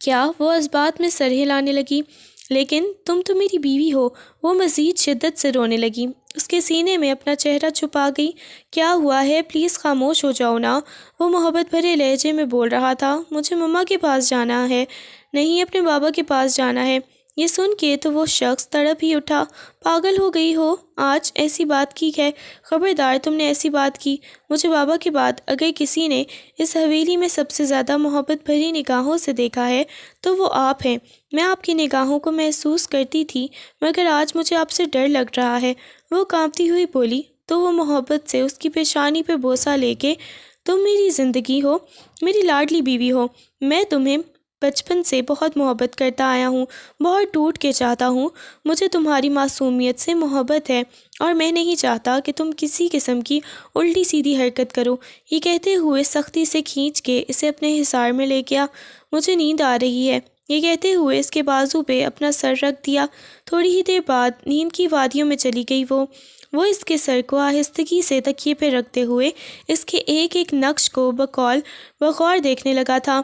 کیا؟ وہ اس بات میں سر ہلانے لگی۔ لیکن تم تو میری بیوی ہو۔ وہ مزید شدت سے رونے لگی، اس کے سینے میں اپنا چہرہ چھپا گئی۔ کیا ہوا ہے؟ پلیز خاموش ہو جاؤ نا، وہ محبت بھرے لہجے میں بول رہا تھا۔ مجھے مما کے پاس جانا ہے، نہیں اپنے بابا کے پاس جانا ہے۔ یہ سن کے تو وہ شخص تڑپ ہی اٹھا۔ پاگل ہو گئی ہو؟ آج ایسی بات کی ہے؟ خبردار تم نے ایسی بات کی۔ مجھے بابا کے بعد اگر کسی نے اس حویلی میں سب سے زیادہ محبت بھری نگاہوں سے دیکھا ہے تو وہ آپ ہیں۔ میں آپ کی نگاہوں کو محسوس کرتی تھی، مگر آج مجھے آپ سے ڈر لگ رہا ہے، وہ کانپتی ہوئی بولی۔ تو وہ محبت سے اس کی پیشانی پہ بوسہ لے کے، تم میری زندگی ہو، میری لاڈلی بیوی ہو، میں تمہیں بچپن سے بہت محبت کرتا آیا ہوں، بہت ٹوٹ کے چاہتا ہوں۔ مجھے تمہاری معصومیت سے محبت ہے اور میں نہیں چاہتا کہ تم کسی قسم کی الٹی سیدھی حرکت کرو۔ یہ کہتے ہوئے سختی سے کھینچ کے اسے اپنے حصار میں لے گیا۔ مجھے نیند آ رہی ہے، یہ کہتے ہوئے اس کے بازو پہ اپنا سر رکھ دیا۔ تھوڑی ہی دیر بعد نیند کی وادیوں میں چلی گئی۔ وہ اس کے سر کو آہستگی سے تکیے پہ رکھتے ہوئے اس کے ایک ایک نقش کو بغور دیکھنے لگا تھا۔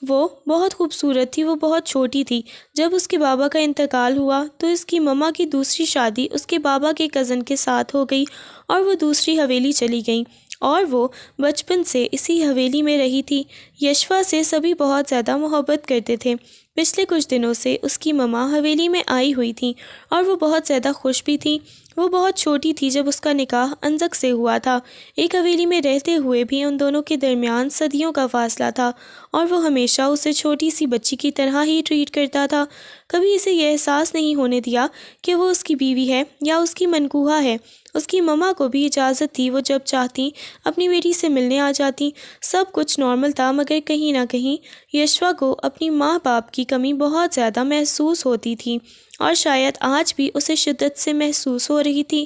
وہ بہت خوبصورت تھی، وہ بہت چھوٹی تھی جب اس کے بابا کا انتقال ہوا تو اس کی مما کی دوسری شادی اس کے بابا کے کزن کے ساتھ ہو گئی اور وہ دوسری حویلی چلی گئیں اور وہ بچپن سے اسی حویلی میں رہی تھی۔ یشوا سے سبھی بہت زیادہ محبت کرتے تھے، پچھلے کچھ دنوں سے اس کی ماما حویلی میں آئی ہوئی تھیں اور وہ بہت زیادہ خوش بھی تھیں۔ وہ بہت چھوٹی تھی جب اس کا نکاح انزک سے ہوا تھا۔ ایک حویلی میں رہتے ہوئے بھی ان دونوں کے درمیان صدیوں کا فاصلہ تھا اور وہ ہمیشہ اسے چھوٹی سی بچی کی طرح ہی ٹریٹ کرتا تھا۔ کبھی اسے یہ احساس نہیں ہونے دیا کہ وہ اس کی بیوی ہے یا اس کی منکوحہ ہے۔ اس کی ماما کو بھی اجازت تھی، وہ جب چاہتی اپنی بیٹی سے ملنے آ جاتی۔ سب کچھ نارمل تھا، مگر کہیں نہ کہیں یشوا کو اپنی ماں باپ کی کمی بہت زیادہ محسوس ہوتی تھی، اور شاید آج بھی اسے شدت سے محسوس ہو رہی تھی۔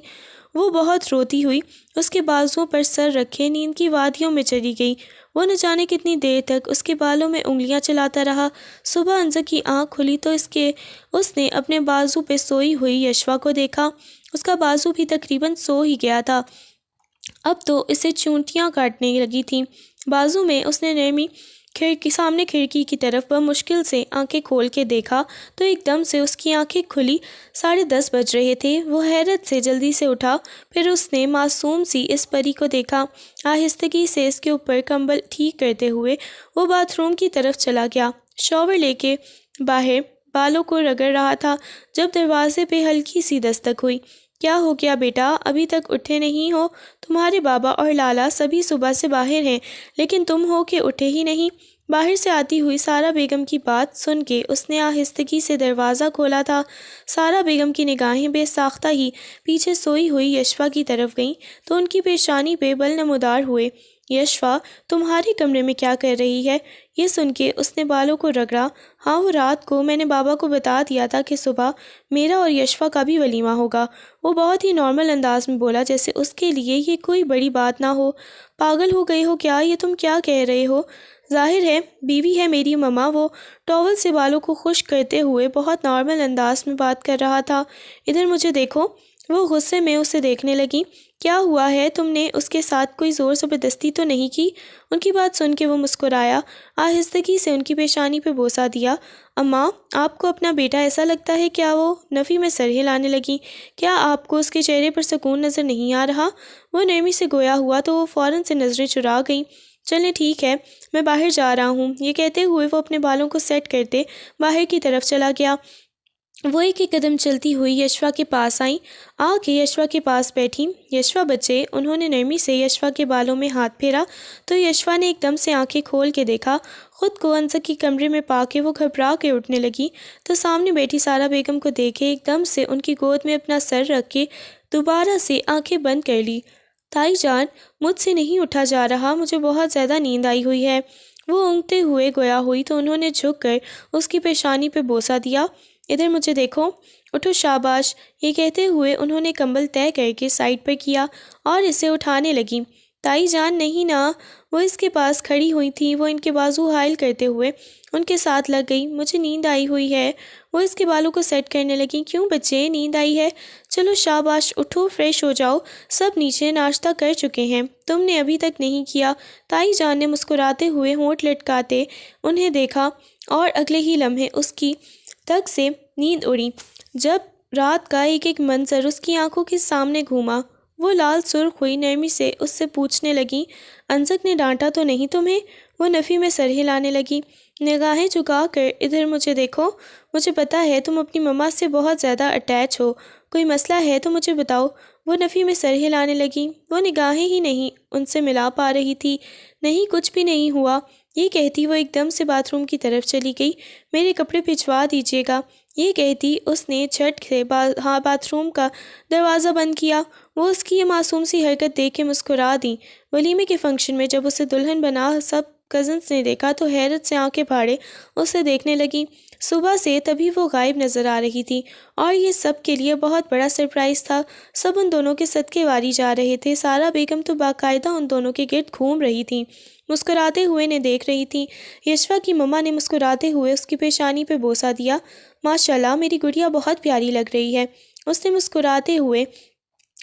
وہ بہت روتی ہوئی اس کے بازوؤں پر سر رکھے نیند کی وادیوں میں چلی گئی۔ وہ نہ جانے کتنی دیر تک اس کے بالوں میں انگلیاں چلاتا رہا۔ صبح انزک کی آنکھ کھلی تو اس نے اپنے بازو پہ سوئی ہوئی یشوا کو دیکھا۔ اس کا بازو بھی تقریباً سو ہی گیا تھا، اب تو اسے چونٹیاں کاٹنے لگی تھیں۔ بازو میں اس نے نرمی سامنے کھڑکی کی طرف بمشکل سے آنکھیں کھول کے دیکھا تو ایک دم سے اس کی آنکھیں کھلی۔ 10:30 بج رہے تھے۔ وہ حیرت سے جلدی سے اٹھا، پھر اس نے معصوم سی اس پری کو دیکھا۔ آہستگی سے اس کے اوپر کمبل ٹھیک کرتے ہوئے وہ باتھ روم کی طرف چلا گیا۔ شاور لے کے باہر بالوں کو رگڑ رہا تھا جب دروازے پہ ہلکی سی دستک ہوئی۔ کیا ہو گیا بیٹا، ابھی تک اٹھے نہیں ہو؟ تمہارے بابا اور لالا سبھی صبح سے باہر ہیں، لیکن تم ہو کہ اٹھے ہی نہیں۔ باہر سے آتی ہوئی سارا بیگم کی بات سن کے اس نے آہستگی سے دروازہ کھولا تھا۔ سارا بیگم کی نگاہیں بے ساختہ ہی پیچھے سوئی ہوئی یشوا کی طرف گئیں تو ان کی پیشانی پہ بل نمودار ہوئے۔ یشوا تمہارے کمرے میں کیا کر رہی ہے؟ یہ سن کے اس نے بالوں کو رگڑا۔ ہاں، وہ رات کو میں نے بابا کو بتا دیا تھا کہ صبح میرا اور یشوا کا بھی ولیمہ ہوگا۔ وہ بہت ہی نارمل انداز میں بولا، جیسے اس کے لیے یہ کوئی بڑی بات نہ ہو۔ پاگل ہو گئے ہو کیا؟ یہ تم کیا کہہ رہے ہو؟ ظاہر ہے بیوی ہے میری ماما۔ وہ ٹاول سے بالوں کو خشک کرتے ہوئے بہت نارمل انداز میں بات کر رہا تھا۔ ادھر مجھے دیکھو۔ وہ غصے میں اسے دیکھنے لگی۔ کیا ہوا ہے؟ تم نے اس کے ساتھ کوئی زور زبردستی تو نہیں کی؟ ان کی بات سن کے وہ مسکرایا، آہستگی سے ان کی پیشانی پہ بوسہ دیا۔ اماں، آپ کو اپنا بیٹا ایسا لگتا ہے کیا؟ وہ نفی میں سر ہلانے لگی۔ کیا آپ کو اس کے چہرے پر سکون نظر نہیں آ رہا؟ وہ نرمی سے گویا ہوا تو وہ فوراً سے نظریں چرا گئیں۔ چلیں ٹھیک ہے، میں باہر جا رہا ہوں۔ یہ کہتے ہوئے وہ اپنے بالوں کو سیٹ کرتے باہر کی طرف چلا گیا۔ وہ ایک قدم چلتی ہوئی یشوا کے پاس آئیں، آ کے یشوا کے پاس بیٹھیں۔ یشوا بچے، انہوں نے نرمی سے یشوا کے بالوں میں ہاتھ پھیرا تو یشوا نے ایک دم سے آنکھیں کھول کے دیکھا۔ خود کو انزک کی کمرے میں پا کے وہ گھبرا کے اٹھنے لگی تو سامنے بیٹھی سارا بیگم کو دیکھے ایک دم سے ان کی گود میں اپنا سر رکھ کے دوبارہ سے آنکھیں بند کر لی۔ تائی جان، مجھ سے نہیں اٹھا جا رہا، مجھے بہت زیادہ نیند آئی ہوئی ہے۔ وہ اونگتے ہوئے گویا ہوئی تو انہوں نے جھک کر اس کی پیشانی پہ بوسہ دیا۔ ادھر مجھے دیکھو، اٹھو، شاباش۔ یہ کہتے ہوئے انہوں نے کمبل طے کر کے سائڈ پر کیا اور اسے اٹھانے لگیں۔ تائی جان نہیں نا۔ وہ اس کے پاس کھڑی ہوئی تھیں، وہ ان کے بازو حائل کرتے ہوئے ان کے ساتھ لگ گئی۔ مجھے نیند آئی ہوئی ہے۔ وہ اس کے بالوں کو سیٹ کرنے لگیں۔ کیوں بچے، نیند آئی ہے؟ چلو شاباش، اٹھو، فریش ہو جاؤ۔ سب نیچے ناشتہ کر چکے ہیں، تم نے ابھی تک نہیں کیا۔ تائی جان نے مسکراتے ہوئے ہونٹ لٹکاتے انہیں دیکھا اور اگلے ہی لمحے اس کی تک سے نیند اڑی جب رات کا ایک ایک منظر اس کی آنکھوں کے سامنے گھوما۔ وہ لال سرخ ہوئی، نرمی سے اس سے پوچھنے لگیں، انزک نے ڈانٹا تو نہیں تمہیں؟ وہ نفی میں سر ہلانے لگی، نگاہیں جھکا کر ادھر مجھے دیکھو۔ مجھے پتا ہے تم اپنی مما سے بہت زیادہ اٹیچ ہو، کوئی مسئلہ ہے تو مجھے بتاؤ۔ وہ نفی میں سر ہلانے لگی، وہ نگاہیں ہی نہیں ان سے ملا پا رہی تھی۔ نہیں، کچھ بھی نہیں ہوا۔ یہ کہتی وہ ایک دم سے باتھ روم کی طرف چلی گئی۔ میرے کپڑے بھجوا دیجیے گا۔ یہ کہتی اس نے جھٹ سے باتھ روم کا دروازہ بند کیا۔ وہ اس کی یہ معصوم سی حرکت دیکھ کے مسکرا دیں۔ ولیمے کے فنکشن میں جب اسے دلہن بنا سب کزنس نے دیکھا تو حیرت سے آنکھیں پھاڑے اسے دیکھنے لگیں۔ صبح سے تبھی وہ غائب نظر آ رہی تھی اور یہ سب کے لیے بہت بڑا سرپرائز تھا۔ سب ان دونوں کے صدقے واری جا رہے تھے۔ سارا بیگم تو باقاعدہ ان دونوں کے گرد گھوم رہی تھیں، مسکراتے ہوئے انہیں دیکھ رہی تھیں۔ یشوا کی مما نے مسکراتے ہوئے اس کی پیشانی پہ بوسہ دیا۔ ماشاءاللہ، میری گڑیا بہت پیاری لگ رہی ہے۔ اس نے مسکراتے ہوئے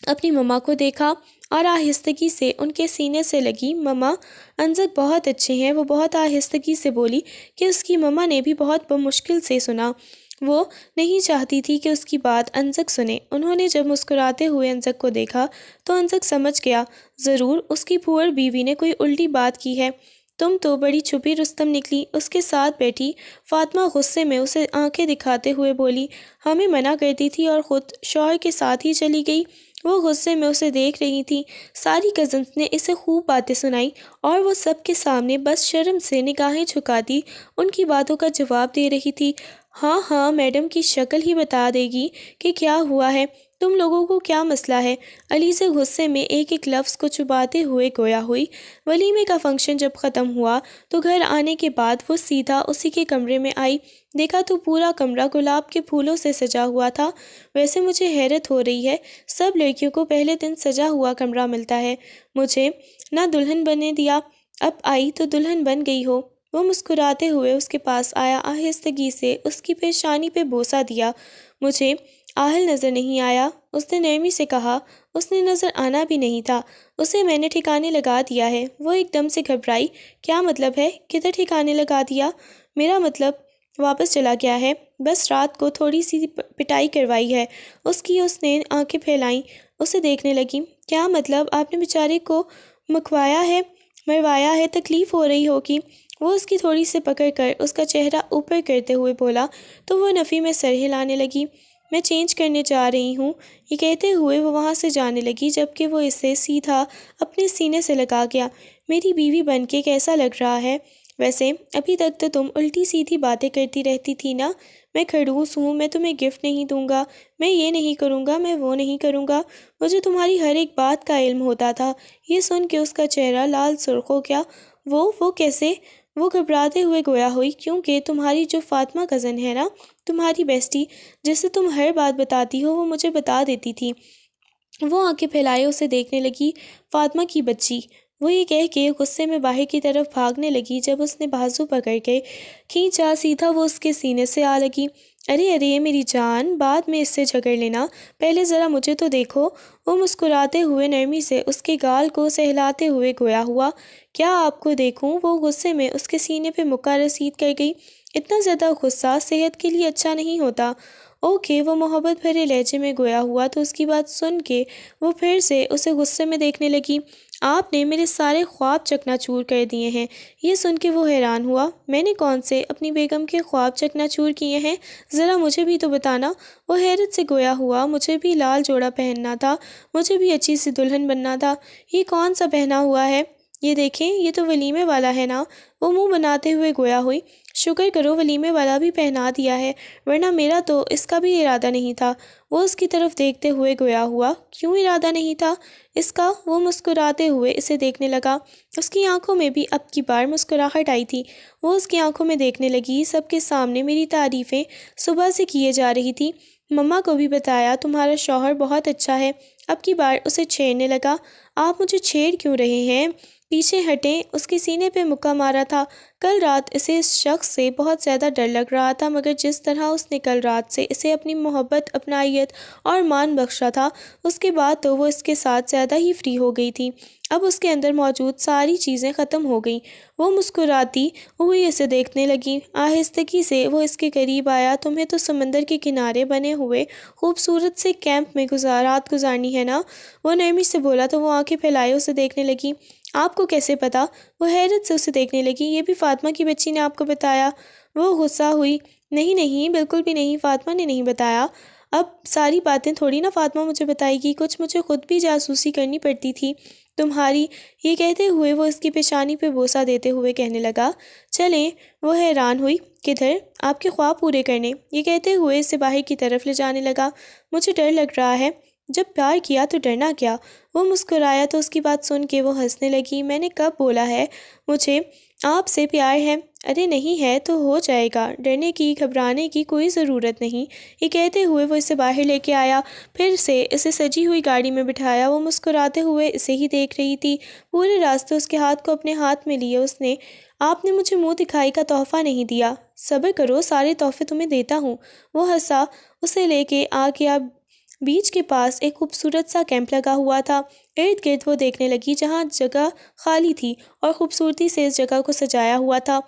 اپنی مما کو دیکھا اور آہستگی سے ان کے سینے سے لگی۔ مما، انزک بہت اچھے ہیں۔ وہ بہت آہستگی سے بولی کہ اس کی مما نے بھی بہت بمشکل سے سنا۔ وہ نہیں چاہتی تھی کہ اس کی بات انزک سنے۔ انہوں نے جب مسکراتے ہوئے انزک کو دیکھا تو انزک سمجھ گیا، ضرور اس کی پھوئر بیوی نے کوئی الٹی بات کی ہے۔ تم تو بڑی چھپی رستم نکلی۔ اس کے ساتھ بیٹھی فاطمہ غصے میں اسے آنکھیں دکھاتے ہوئے بولی، ہمیں منع کرتی تھی اور خود شوہر کے ساتھ ہی چلی گئی۔ وہ غصے میں اسے دیکھ رہی تھی۔ ساری کزنس نے اسے خوب باتیں سنائی اور وہ سب کے سامنے بس شرم سے نگاہیں جھکاتی ان کی باتوں کا جواب دے رہی تھی۔ ہاں ہاں، میڈم کی شکل ہی بتا دے گی کہ کیا ہوا ہے، تم لوگوں کو کیا مسئلہ ہے۔ علیزہ غصے میں ایک ایک لفظ کو چباتے ہوئے گویا ہوئی۔ ولیمے کا فنکشن جب ختم ہوا تو گھر آنے کے بعد وہ سیدھا اسی کے کمرے میں آئی۔ دیکھا تو پورا کمرہ گلاب کے پھولوں سے سجا ہوا تھا۔ ویسے مجھے حیرت ہو رہی ہے، سب لڑکیوں کو پہلے دن سجا ہوا کمرہ ملتا ہے، مجھے نہ دلہن بننے دیا، اب آئی تو دلہن بن گئی ہو۔ وہ مسکراتے ہوئے اس کے پاس آیا، آہستگی سے اس کی پیشانی پہ بوسہ دیا۔ مجھے آہل نظر نہیں آیا، اس نے نرمی سے کہا۔ اس نے نظر آنا بھی نہیں تھا، اسے میں نے ٹھکانے لگا دیا ہے۔ وہ ایک دم سے گھبرائی۔ کیا مطلب ہے؟ کدھر ٹھکانے لگا دیا؟ میرا مطلب واپس چلا گیا ہے، بس رات کو تھوڑی سی پٹائی کروائی ہے اس نے آنکھیں پھیلائیں، اسے دیکھنے لگی۔ کیا مطلب؟ آپ نے بیچارے کو مکوایا ہے، مروایا ہے، تکلیف ہو رہی ہوگی۔ وہ اس کی تھوڑی سے پکڑ کر اس کا چہرہ اوپر کرتے ہوئے بولا تو وہ نفی میں سر ہلانے لگی۔ میں چینج کرنے جا رہی ہوں، یہ کہتے ہوئے وہ وہاں سے جانے لگی، جبکہ وہ اسے سیدھا اپنے سینے سے لگا گیا۔ میری بیوی بن کے کیسا لگ رہا ہے؟ ویسے ابھی تک تو تم الٹی سیدھی باتیں کرتی رہتی تھی نا، میں کھڑوس ہوں، میں تمہیں گفٹ نہیں دوں گا، میں یہ نہیں کروں گا، میں وہ نہیں کروں گا، مجھے تمہاری ہر ایک بات کا علم ہوتا تھا۔ یہ سن کے اس کا چہرہ لال سرخ ہو گیا۔ وہ کیسے؟ وہ گھبراتے ہوئے گویا ہوئی، کیونکہ تمہاری جو فاطمہ کزن ہے نا، تمہاری بیسٹی، جسے تم ہر بات بتاتی ہو، وہ مجھے بتا دیتی تھی۔ وہ آنکھیں پھیلائے اسے دیکھنے لگی۔ فاطمہ کی بچی، وہ یہ کہہ کے غصے میں باہر کی طرف بھاگنے لگی۔ جب اس نے بازو پکڑ کے کھینچا، سیدھا وہ اس کے سینے سے آ لگی۔ ارے ارے میری جان، بعد میں اس سے جھگڑ لینا، پہلے ذرا مجھے تو دیکھو۔ وہ مسکراتے ہوئے نرمی سے اس کے گال کو سہلاتے ہوئے گویا ہوا۔ کیا آپ کو دیکھوں؟ وہ غصے میں اس کے سینے پہ مکہ رسید کر گئی۔ اتنا زیادہ غصہ صحت کے لیے اچھا نہیں ہوتا۔ اوکے، وہ محبت بھرے لہجے میں گویا ہوا تو اس کی بات سن کے وہ پھر سے اسے غصے میں دیکھنے لگی۔ آپ نے میرے سارے خواب چکنا چور کر دیے ہیں۔ یہ سن کے وہ حیران ہوا۔ میں نے کون سے اپنی بیگم کے خواب چکنا چور کیے ہیں؟ ذرا مجھے بھی تو بتانا۔ وہ حیرت سے گویا ہوا۔ مجھے بھی لال جوڑا پہننا تھا، مجھے بھی اچھی سی دلہن بننا تھا۔ یہ کون سا پہنا ہوا ہے؟ یہ دیکھیں، یہ تو ولیمے والا ہے نا۔ وہ منہ بناتے ہوئے گویا ہوئی۔ شکر کرو ولیمے والا بھی پہنا دیا ہے، ورنہ میرا تو اس کا بھی ارادہ نہیں تھا۔ وہ اس کی طرف دیکھتے ہوئے گویا ہوا۔ کیوں ارادہ نہیں تھا اس کا؟ وہ مسکراتے ہوئے اسے دیکھنے لگا۔ اس کی آنکھوں میں بھی اب کی بار مسکراہٹ آئی تھی۔ وہ اس کی آنکھوں میں دیکھنے لگی۔ سب کے سامنے میری تعریفیں صبح سے کیے جا رہی تھی، مما کو بھی بتایا تمہارا شوہر بہت اچھا ہے۔ اب کی بار اسے چھیڑنے لگا۔ آپ مجھے چھیڑ کیوں رہے ہیں؟ پیچھے ہٹیں۔ اس کے سینے پہ مکہ مارا تھا۔ کل رات اسے اس شخص سے بہت زیادہ ڈر لگ رہا تھا، مگر جس طرح اس نے کل رات سے اسے اپنی محبت، اپنائیت اور مان بخشا تھا، اس کے بعد تو وہ اس کے ساتھ زیادہ ہی فری ہو گئی تھی۔ اب اس کے اندر موجود ساری چیزیں ختم ہو گئیں۔ وہ مسکراتی ہوئی اسے دیکھنے لگی۔ آہستگی سے وہ اس کے قریب آیا۔ تمہیں تو سمندر کے کنارے بنے ہوئے خوبصورت سے کیمپ میں رات گزارنی ہے نا؟ وہ نرمی سے بولا تو وہ آنکھیں پھیلائے اسے دیکھنے لگی۔ آپ کو کیسے پتا؟ وہ حیرت سے اسے دیکھنے لگی۔ یہ بھی فاطمہ کی بچی نے آپ کو بتایا؟ وہ غصہ ہوئی۔ نہیں نہیں، بالکل بھی نہیں، فاطمہ نے نہیں بتایا۔ اب ساری باتیں تھوڑی نا فاطمہ مجھے بتائے گی، کچھ مجھے خود بھی جاسوسی کرنی پڑتی تھی تمہاری۔ یہ کہتے ہوئے وہ اس کی پیشانی پہ بوسہ دیتے ہوئے کہنے لگا، چلیں۔ وہ حیران ہوئی۔ کدھر؟ آپ کے خواب پورے کرنے۔ یہ کہتے ہوئے اسے باہر کی طرف لے جانے لگا۔ مجھے ڈر لگ رہا ہے۔ جب پیار کیا تو ڈرنا کیا؟ وہ مسکرایا تو اس کی بات سن کے وہ ہنسنے لگی۔ میں نے کب بولا ہے مجھے آپ سے پیار ہے؟ ارے نہیں ہے تو ہو جائے گا، ڈرنے کی، گھبرانے کی کوئی ضرورت نہیں۔ یہ کہتے ہوئے وہ اسے باہر لے کے آیا، پھر سے اسے سجی ہوئی گاڑی میں بٹھایا۔ وہ مسکراتے ہوئے اسے ہی دیکھ رہی تھی۔ پورے راستے اس کے ہاتھ کو اپنے ہاتھ میں لیے اس نے، آپ نے مجھے منہ دکھائی کا تحفہ نہیں دیا، صبر کرو، سارے تحفے تمہیں دیتا ہوں۔ وہ ہنسا، اسے لے کے آ گیا۔ بیچ کے پاس ایک خوبصورت سا کیمپ لگا ہوا تھا۔ ارد گرد وہ دیکھنے لگی، جہاں جگہ خالی تھی اور خوبصورتی سے اس جگہ کو سجایا ہوا تھا۔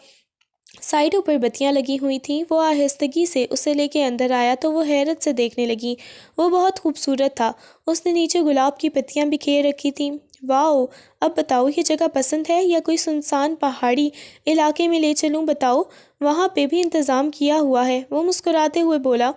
سائڈوں پر بتیاں لگی ہوئی تھیں۔ وہ آہستگی سے اسے لے کے اندر آیا تو وہ حیرت سے دیکھنے لگی۔ وہ بہت خوبصورت تھا۔ اس نے نیچے گلاب کی پتیاں بکھیر رکھی تھیں۔ واؤ! اب بتاؤ یہ جگہ پسند ہے یا کوئی سنسان پہاڑی علاقے میں لے چلوں؟ بتاؤ، وہاں پہ بھی انتظام کیا ہوا ہے۔ وہ مسکراتے ہوئے بولا،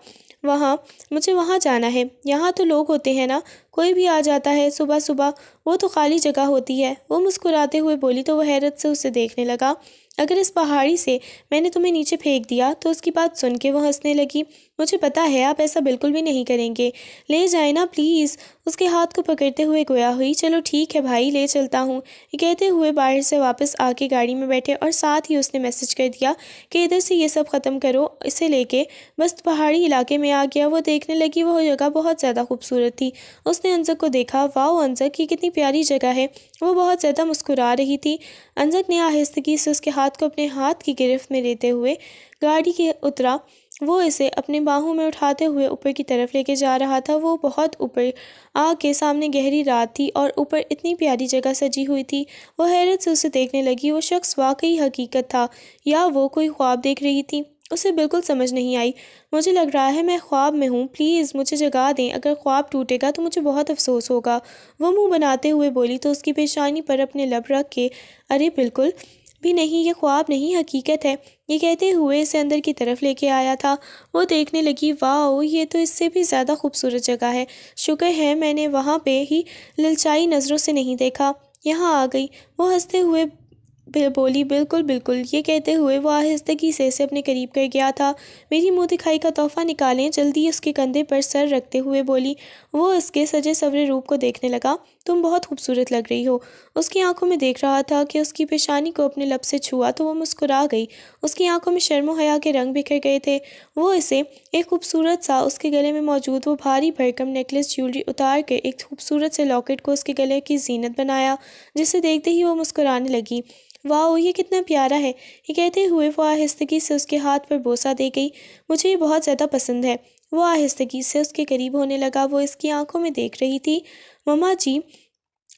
وہاں؟ مجھے وہاں جانا ہے۔ یہاں تو لوگ ہوتے ہیں نا، کوئی بھی آ جاتا ہے صبح صبح، وہ تو خالی جگہ ہوتی ہے۔ وہ مسکراتے ہوئے بولی تو وہ حیرت سے اسے دیکھنے لگا۔ اگر اس پہاڑی سے میں نے تمہیں نیچے پھینک دیا تو اس کی بات سن کے وہ ہنسنے لگی۔ مجھے پتا ہے آپ ایسا بالکل بھی نہیں کریں گے، لے جائیں نا پلیز۔ اس کے ہاتھ کو پکڑتے ہوئے گویا ہوئی، چلو ٹھیک ہے بھائی، لے چلتا ہوں۔ یہ کہتے ہوئے باہر سے واپس آ کے گاڑی میں بیٹھے اور ساتھ ہی اس نے میسج کر دیا کہ ادھر سے یہ سب ختم کرو، اسے لے کے بس پہاڑی علاقے میں آ گیا۔ وہ دیکھنے لگی، وہ جگہ بہت زیادہ خوبصورت تھی۔ اس نے انزک کو دیکھا، واؤ انزک، یہ کتنی پیاری جگہ ہے۔ وہ بہت زیادہ مسکرا رہی تھی۔ انزک نے آہستگی سے اس کے ہاتھ کو اپنے ہاتھ کی گرفت میں لیتے ہوئے گاڑی کے اترا۔ وہ اسے اپنے باہوں میں اٹھاتے ہوئے اوپر کی طرف لے کے جا رہا تھا۔ وہ بہت اوپر آ کے سامنے گہری رات تھی اور اوپر اتنی پیاری جگہ سجی ہوئی تھی۔ وہ حیرت سے اسے دیکھنے لگی۔ وہ شخص واقعی حقیقت تھا یا وہ کوئی خواب دیکھ رہی تھی؟ اسے بالکل سمجھ نہیں آئی۔ مجھے لگ رہا ہے میں خواب میں ہوں، پلیز مجھے جگا دیں، اگر خواب ٹوٹے گا تو مجھے بہت افسوس ہوگا۔ وہ منہ بناتے ہوئے بولی تو اس کی پیشانی پر اپنے لب رکھ کے، ارے بالکل بھی نہیں، یہ خواب نہیں، حقیقت ہے۔ یہ کہتے ہوئے اسے اندر کی طرف لے کے آیا تھا۔ وہ دیکھنے لگی، واؤ یہ تو اس سے بھی زیادہ خوبصورت جگہ ہے، شکر ہے میں نے وہاں پہ ہی للچائی نظروں سے نہیں دیکھا، یہاں آ گئی۔ وہ ہنستے ہوئے بولی، بالکل بالکل۔ یہ کہتے ہوئے وہ آہستگی سے اسے اپنے قریب کر گیا تھا۔ میری منہ دکھائی کا تحفہ نکالیں، جلدی اس کے کندھے پر سر رکھتے ہوئے بولی۔ وہ اس کے سجے سورے روپ کو دیکھنے لگا۔ تم بہت خوبصورت لگ رہی ہو۔ اس کی آنکھوں میں دیکھ رہا تھا کہ اس کی پیشانی کو اپنے لب سے چھوا تو وہ مسکرا گئی۔ اس کی آنکھوں میں شرم و حیا کے رنگ بکھر گئے تھے۔ وہ اسے ایک خوبصورت سا اس کے گلے میں موجود وہ بھاری بھرکم نیکلس جیولری اتار کر ایک خوبصورت سے لاکٹ کو اس کے گلے کی زینت بنایا، جسے دیکھتے ہی وہ مسکرانے لگی۔ واؤ یہ کتنا پیارا ہے۔ یہ کہتے ہوئے وہ آہستگی سے اس کے ہاتھ پر بوسہ دے گئی۔ مجھے یہ بہت زیادہ پسند ہے۔ وہ آہستگی سے اس کے قریب ہونے لگا۔ وہ اس کی آنکھوں میں دیکھ رہی تھی۔ مما جی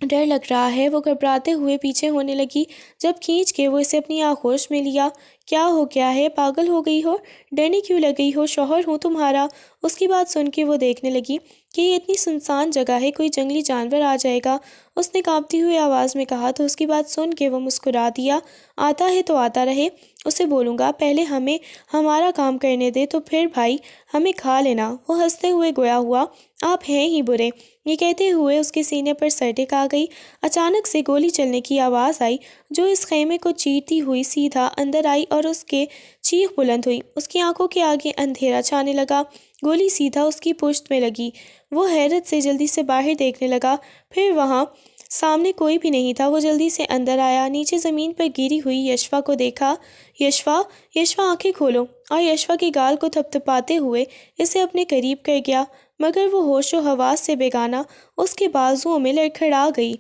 ڈر لگ رہا ہے۔ وہ گھبراتے ہوئے پیچھے ہونے لگی جب کھینچ کے وہ اسے اپنی آغوش میں لیا۔ کیا ہو گیا ہے، پاگل ہو گئی ہو، ڈرنے کیوں لگ گئی ہو، شوہر ہوں تمہارا۔ اس کی بات سن کے وہ دیکھنے لگی کہ یہ اتنی سنسان جگہ ہے، کوئی جنگلی جانور آ جائے گا۔ اس نے کانپتی ہوئی آواز میں کہا تو اس کی بات سن کے وہ مسکرا دیا۔ آتا ہے تو آتا رہے، اسے بولوں گا، پہلے ہمیں ہمارا کام کرنے دے تو پھر بھائی ہمیں کھا لینا۔ وہ ہنستے ہوئے گویا ہوا، آپ ہیں ہی برے۔ یہ کہتے ہوئے اس کے سینے پر سر ٹکا گئی۔ اچانک سے گولی چلنے کی آواز آئی جو اس خیمے کو چیرتی ہوئی سیدھا اندر آئی اور اس کے چیخ بلند ہوئی۔ اس کی آنکھوں کے آگے اندھیرا چھانے لگا۔ گولی سیدھا اس کی پشت میں لگی۔ وہ حیرت سے جلدی سے باہر دیکھنے لگا، پھر وہاں سامنے کوئی بھی نہیں تھا۔ وہ جلدی سے اندر آیا، نیچے زمین پر گری ہوئی یشوا کو دیکھا۔ یشوا، یشوا آنکھیں کھولو، اور یشوا کے گال کو تھپتھپاتے ہوئے اسے اپنے قریب کر گیا، مگر وہ ہوش و حواس سے بیگانہ اس کے بازوؤں میں لڑکھڑا گئی۔